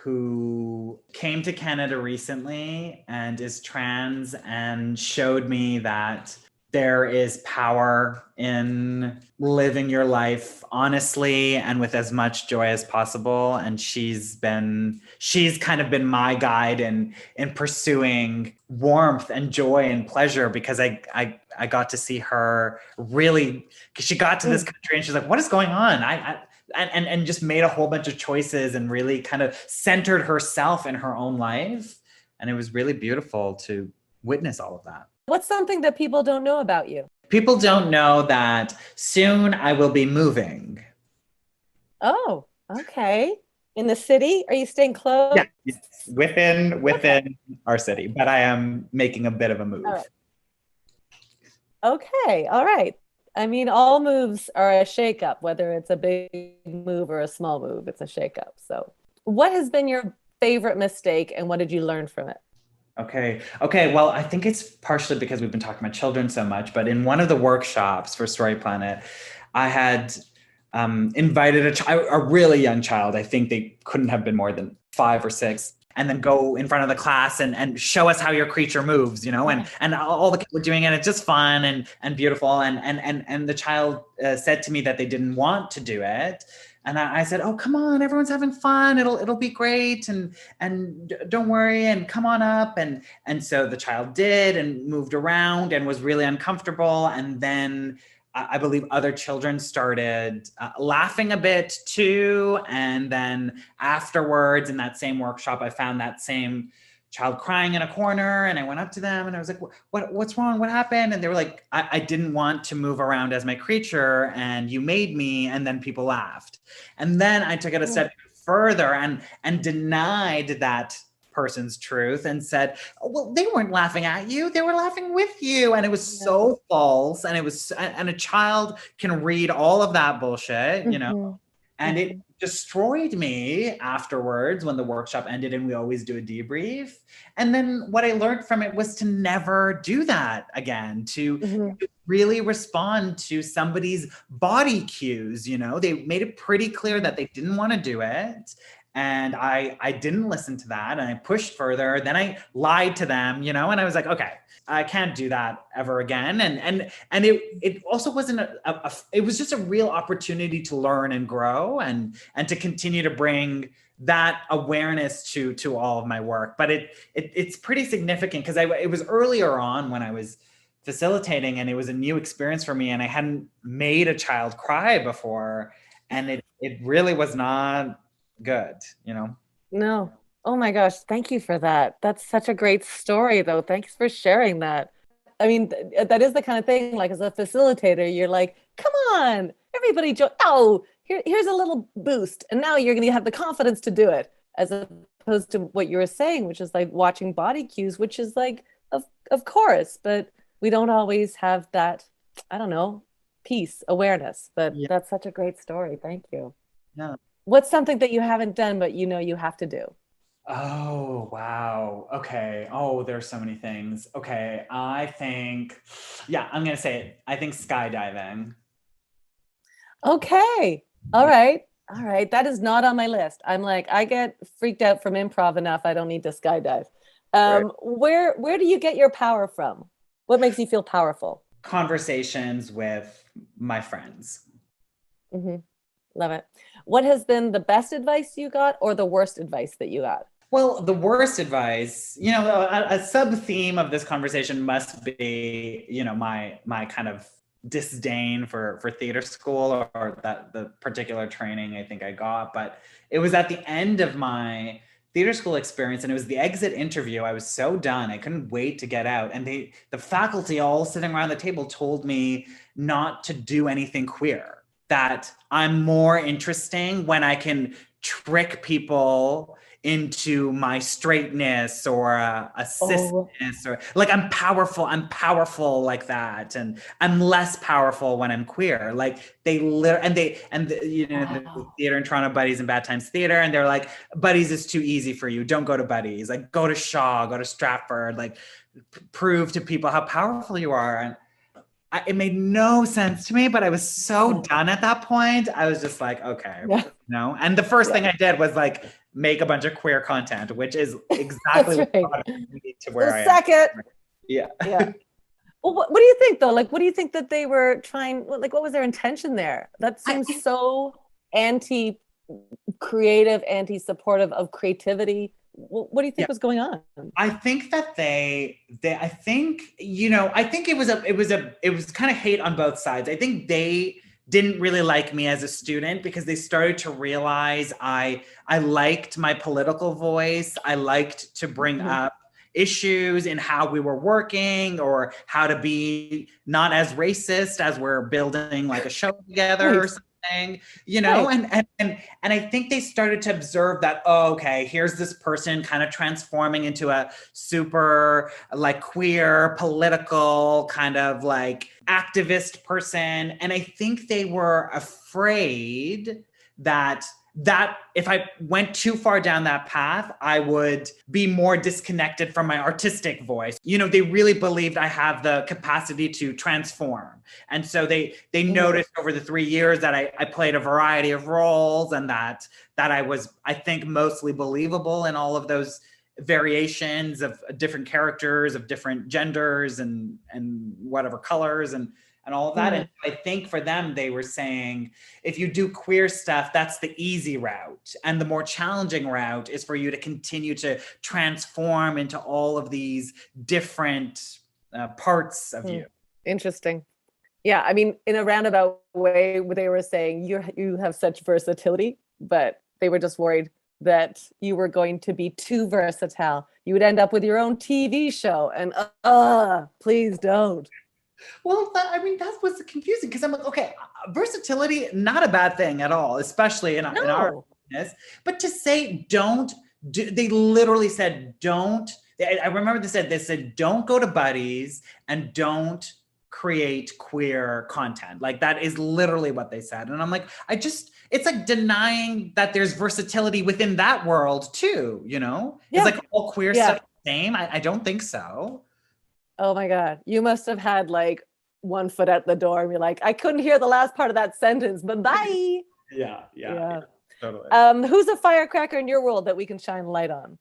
who came to Canada recently and is trans and showed me that there is power in living your life honestly and with as much joy as possible. And she's kind of been my guide in pursuing warmth and joy and pleasure because I got to see her really, because she got to this Mm. country and she's like, what is going on? And just made a whole bunch of choices and really kind of centered herself in her own life. And it was really beautiful to witness all of that. What's something that people don't know about you? People don't know that soon I will be moving. Oh, okay. In the city? Are you staying close? Yeah, yes, within Okay. within our city, but I am making a bit of a All move. right. Okay. All right. I mean, all moves are a shakeup, whether it's a big move or a small move, it's a shakeup. So, what has been your favorite mistake and what did you learn from it? Okay. Okay. Well, I think it's partially because we've been talking about children so much, but in one of the workshops for Story Planet, I had invited a really young child. I think they couldn't have been more than 5 or 6, and then go in front of the class and show us how your creature moves, and all the kids were doing it. It's just fun and beautiful. And the child said to me that they didn't want to do it. And I said, "Oh, come on! Everyone's having fun. It'll be great. And don't worry. And come on up." And so the child did and moved around and was really uncomfortable. And then I believe other children started laughing a bit too. And then afterwards, in that same workshop, I found that same child crying in a corner, and I went up to them and I was like, what's wrong? What happened? And they were like, I didn't want to move around as my creature and you made me. And then people laughed. And then I took it a Mm. step further and denied that person's truth and said, "Oh, well, they weren't laughing at you, they were laughing with you." And it was Yeah. so false. And a child can read all of that bullshit. Mhm. And it Mhm. destroyed me afterwards when the workshop ended, and we always do a debrief. And then what I learned from it was to never do that again, to Mhm. really respond to somebody's body cues. They made it pretty clear that they didn't want to do it. And I didn't listen to that, and I pushed further. Then I lied to them, and I was like, okay, I can't do that ever again. And it also wasn't it was just a real opportunity to learn and grow and to continue to bring that awareness to all of my work. But it's pretty significant because it was earlier on when I was facilitating, and it was a new experience for me, and I hadn't made a child cry before, and it really was not good. No. Oh my gosh, thank you for that. That's such a great story, though. Thanks for sharing that. I mean, that is the kind of thing, like as a facilitator, you're like, come on, everybody, oh, here's a little boost. And now you're going to have the confidence to do it, as opposed to what you were saying, which is like watching body cues, which is like, of course, but we don't always have that, I don't know, peace, awareness. But Yeah. that's such a great story. Thank you. Yeah. What's something that you haven't done, but you know you have to do? Oh, wow. Okay. Oh, there's so many things. Okay. I think, yeah, I'm going to say it. I think skydiving. Okay. All Yeah. right. All right. That is not on my list. I'm like, I get freaked out from improv enough. I don't need to skydive. Right. Where do you get your power from? What makes you feel powerful? Conversations with my friends. Hmm. Love it. What has been the best advice you got or the worst advice that you got? Well, the worst advice, a sub theme of this conversation must be, my kind of disdain for theater school, or that the particular training I think I got. But it was at the end of my theater school experience, and it was the exit interview. I was so done. I couldn't wait to get out. And the faculty all sitting around the table told me not to do anything queer, that I'm more interesting when I can trick people into my straightness or a Oh, cisness, or like I'm powerful like that, and I'm less powerful when I'm queer. Like the wow. theater in Toronto, Buddies and Bad Times Theater, and they're like, Buddies is too easy for you, don't go to Buddies, like go to Shaw, go to Stratford, like prove to people how powerful you are. And it made no sense to me, but I was so Yeah. done at that point. I was just like, okay, Yeah. no. And the first Yeah. thing I did was like make a bunch of queer content, which is exactly That's what right. brought me to The where I am. second. Yeah. Yeah. Well, what do you think though? Like, what do you think that they were trying, like, what was their intention there? That I, seems so anti creative, anti supportive of creativity. What do you yeah. think was going on? I think that I think, I think it was kind of hate on both sides. I think they didn't really like me as a student because they started to realize I liked my political voice. I liked to bring Mhm. up issues in how we were working, or how to be not as racist as we're building like a show together or Right. something, Right. and I think they started to observe that, oh, okay, here's this person kind of transforming into a super like queer, political, kind of like activist person. And I think they were afraid that if I went too far down that path, I would be more disconnected from my artistic voice. They really believed I have the capacity to transform. And so they Mhm. noticed over the 3 years that I played a variety of roles, and that I was, I think, mostly believable in all of those variations of different characters, of different genders, and whatever colors, and all of that. And Mhm. I think for them, they were saying, if you do queer stuff, that's the easy route. And the more challenging route is for you to continue to transform into all of these different parts of you. Mhm. Interesting. Yeah, I mean, in a roundabout way, they were saying you have such versatility, but they were just worried that you were going to be too versatile. You would end up with your own TV show, and please don't. Well, I mean, that was confusing because I'm like, okay, versatility, not a bad thing at all, especially in our No. business. But to say don't do, they literally said don't. I remember they said don't go to Buddies and don't create queer content. Like that is literally what they said. And I'm like, it's like denying that there's versatility within that world too. Is Yeah. like all queer Yeah. stuff the same? I don't think so. Oh my God. You must have had like one foot at the door and be like, I couldn't hear the last part of that sentence, but bye. Yeah, Yeah. totally. Who's a firecracker in your world that we can shine light on?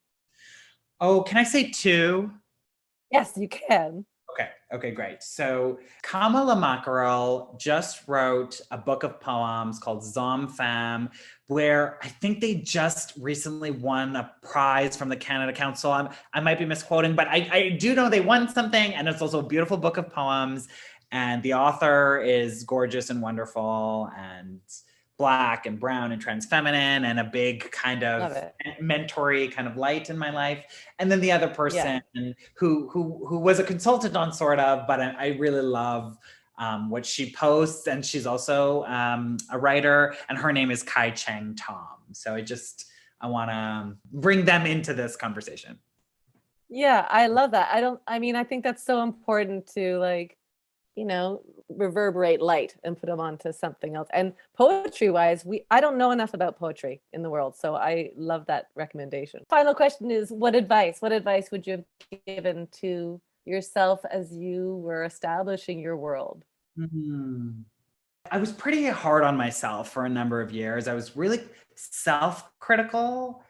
Oh, can I say two? Yes, you can. Okay, great. So Kamala Mackerel just wrote a book of poems called Zom Fam, where I think they just recently won a prize from the Canada Council. I might be misquoting, but I do know they won something, and it's also a beautiful book of poems. And the author is gorgeous and wonderful, and Black and brown and trans feminine, and a big kind Love of it. mentory kind of light in my life. And then the other Yeah. person who was a consultant on sort of, but I really love what she posts, and she's also a writer, and her name is Kai Cheng Tom. So I want to bring them into this conversation. Yeah, I love that. I mean, I think that's so important to like, reverberate light and put them onto something else. And poetry wise, I don't know enough about poetry in the world, so I love that recommendation. Final question is what advice would you have given to yourself as you were establishing your world? Hmm. I was pretty hard on myself for a number of years. I was really self-critical.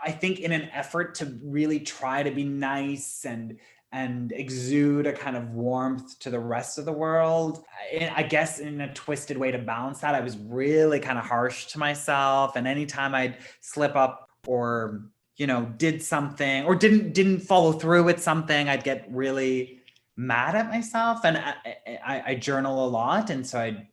I think in an effort to really try to be nice and and exude a kind of warmth to the rest of the world. I guess in a twisted way to balance that, I was really kind of harsh to myself. And anytime I'd slip up or, did something or didn't follow through with something, I'd get really mad at myself. And I journal a lot. And so I'd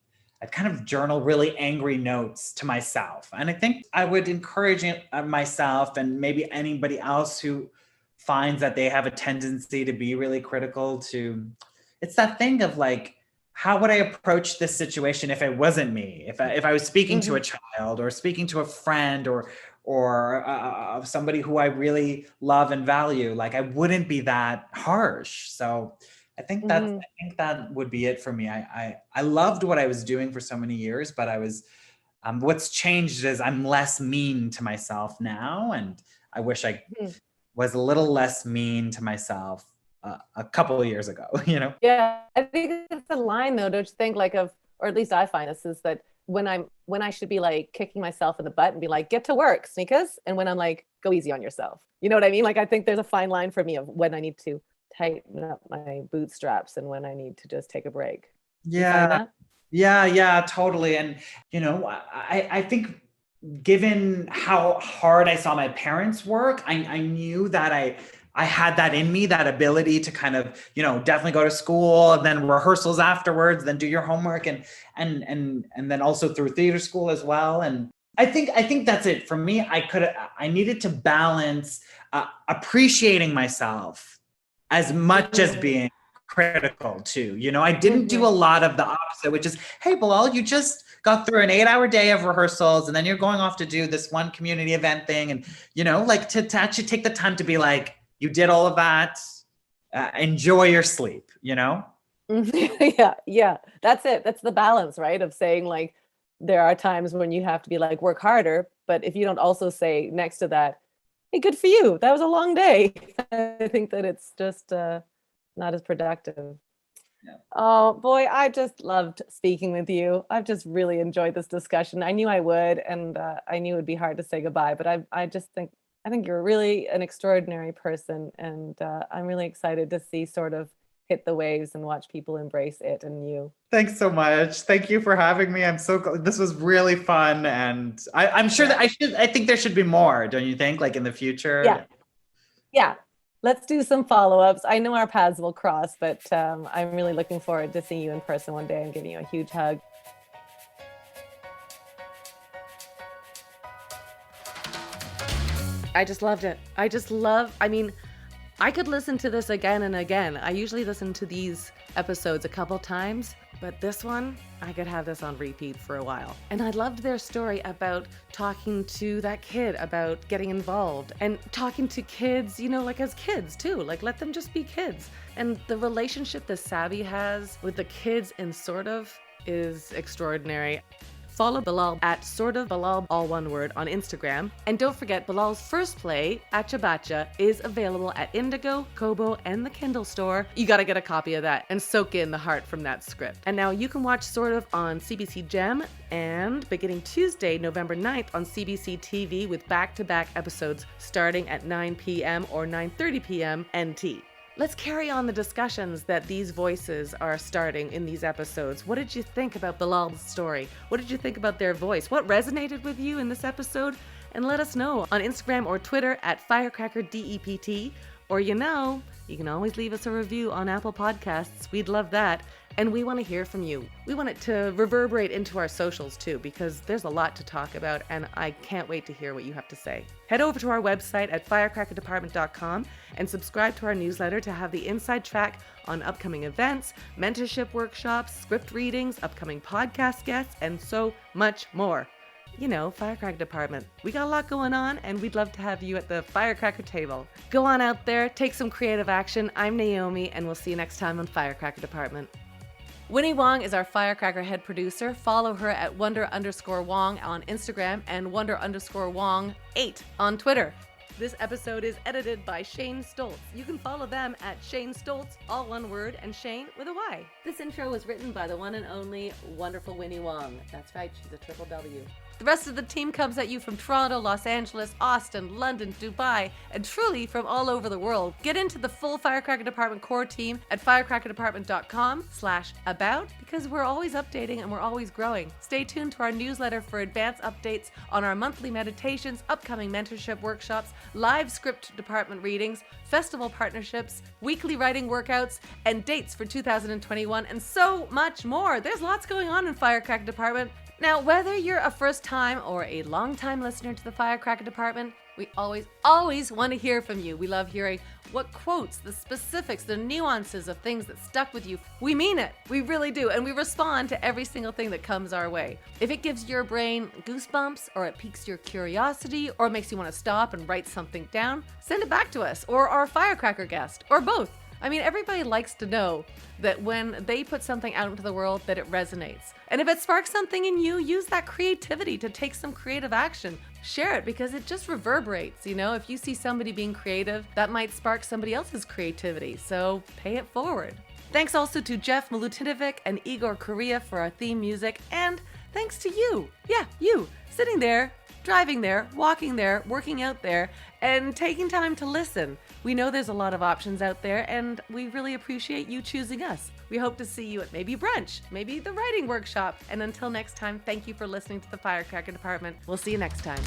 kind of journal really angry notes to myself. And I think I would encourage myself and maybe anybody else who finds that they have a tendency to be really critical to, it's that thing of like, how would I approach this situation if it wasn't me? If I was speaking to a child or speaking to a friend or somebody who I really love and value, like I wouldn't be that harsh. So I think that would be it for me. I loved what I was doing for so many years, but I was, what's changed is I'm less mean to myself now. And I wish I was a little less mean to myself a couple of years ago, Yeah, I think it's a line though, don't you think? Like or at least I find this is that when I should be like kicking myself in the butt and be like, get to work, sneakers. And when I'm like, go easy on yourself. You know what I mean? Like, I think there's a fine line for me of when I need to tighten up my bootstraps and when I need to just take a break. Yeah. Yeah, totally. And, I think given how hard I saw my parents work, I knew that I had that in me, that ability to kind of, definitely go to school and then rehearsals afterwards, then do your homework and then also through theater school as well. And I think that's it for me. I needed to balance appreciating myself as much as being critical too. I didn't do a lot of the opposite, which is, hey, Bilal, you just got through an 8-hour day of rehearsals and then you're going off to do this one community event thing. And, like to actually take the time to be like, you did all of that, enjoy your sleep, Yeah. That's it. That's the balance, right? Of saying like, there are times when you have to be like, work harder. But if you don't also say next to that, hey, good for you. That was a long day. I think that it's just not as productive. Yeah. Oh boy, I just loved speaking with you. I've just really enjoyed this discussion. I knew I would, and I knew it would be hard to say goodbye, but I think you're really an extraordinary person, and I'm really excited to see sort of hit the waves and watch people embrace it and you. Thanks so much. Thank you for having me. This was really fun. And I'm sure that I think there should be more, don't you think? Like in the future? Yeah. Let's do some follow-ups. I know our paths will cross, but I'm really looking forward to seeing you in person one day and giving you a huge hug. I just loved it. I could listen to this again and again. I usually listen to these episodes a couple times, but this one, I could have this on repeat for a while. And I loved their story about talking to that kid about getting involved and talking to kids, like as kids too, like let them just be kids. And the relationship that Sabi has with the kids in Sort of is extraordinary. Follow Bilal at Sort of Bilal, all one word, on Instagram. And don't forget, Bilal's first play, Acha Bacha, is available at Indigo, Kobo, and the Kindle store. You gotta get a copy of that and soak in the heart from that script. And now you can watch Sort of on CBC Gem and beginning Tuesday, November 9th on CBC TV with back-to-back episodes starting at 9 p.m. or 9:30 p.m. NT. Let's carry on the discussions that these voices are starting in these episodes. What did you think about Bilal's story? What did you think about their voice? What resonated with you in this episode? And let us know on Instagram or Twitter at FirecrackerDEPT. Or you can always leave us a review on Apple Podcasts. We'd love that. And we want to hear from you. We want it to reverberate into our socials too, because there's a lot to talk about and I can't wait to hear what you have to say. Head over to our website at firecrackerdepartment.com and subscribe to our newsletter to have the inside track on upcoming events, mentorship workshops, script readings, upcoming podcast guests, and so much more. Firecracker Department. We got a lot going on and we'd love to have you at the Firecracker table. Go on out there, take some creative action. I'm Naomi and we'll see you next time on Firecracker Department. Winnie Wong is our Firecracker head producer. Follow her at Wonder_Wong on Instagram and Wonder_Wong8 on Twitter. This episode is edited by Shane Stoltz. You can follow them at Shane Stoltz, all one word, and Shane with a Y. This intro was written by the one and only wonderful Winnie Wong. That's right, she's a triple W. The rest of the team comes at you from Toronto, Los Angeles, Austin, London, Dubai, and truly from all over the world. Get into the full Firecracker Department core team at firecrackerdepartment.com/about because we're always updating and we're always growing. Stay tuned to our newsletter for advance updates on our monthly meditations, upcoming mentorship workshops, live script department readings, festival partnerships, weekly writing workouts, and dates for 2021, and so much more. There's lots going on in Firecracker Department. Now, whether you're a first-time or a long-time listener to the Firecracker Department, we always want to hear from you. We love hearing what quotes, the specifics, the nuances of things that stuck with you. We mean it. We really do. And we respond to every single thing that comes our way. If it gives your brain goosebumps, or it piques your curiosity, or makes you want to stop and write something down, send it back to us, or our Firecracker guest, or both. I mean, everybody likes to know that when they put something out into the world that it resonates. And if it sparks something in you, use that creativity to take some creative action. Share it because it just reverberates, you know? If you see somebody being creative, that might spark somebody else's creativity. So pay it forward. Thanks also to Jeff Milutinovic and Igor Korea for our theme music. And thanks to you. Yeah, you. Sitting there, driving there, walking there, working out there, and taking time to listen. We know there's a lot of options out there, and we really appreciate you choosing us. We hope to see you at maybe brunch, maybe the writing workshop. And until next time, thank you for listening to the Firecracker Department. We'll see you next time.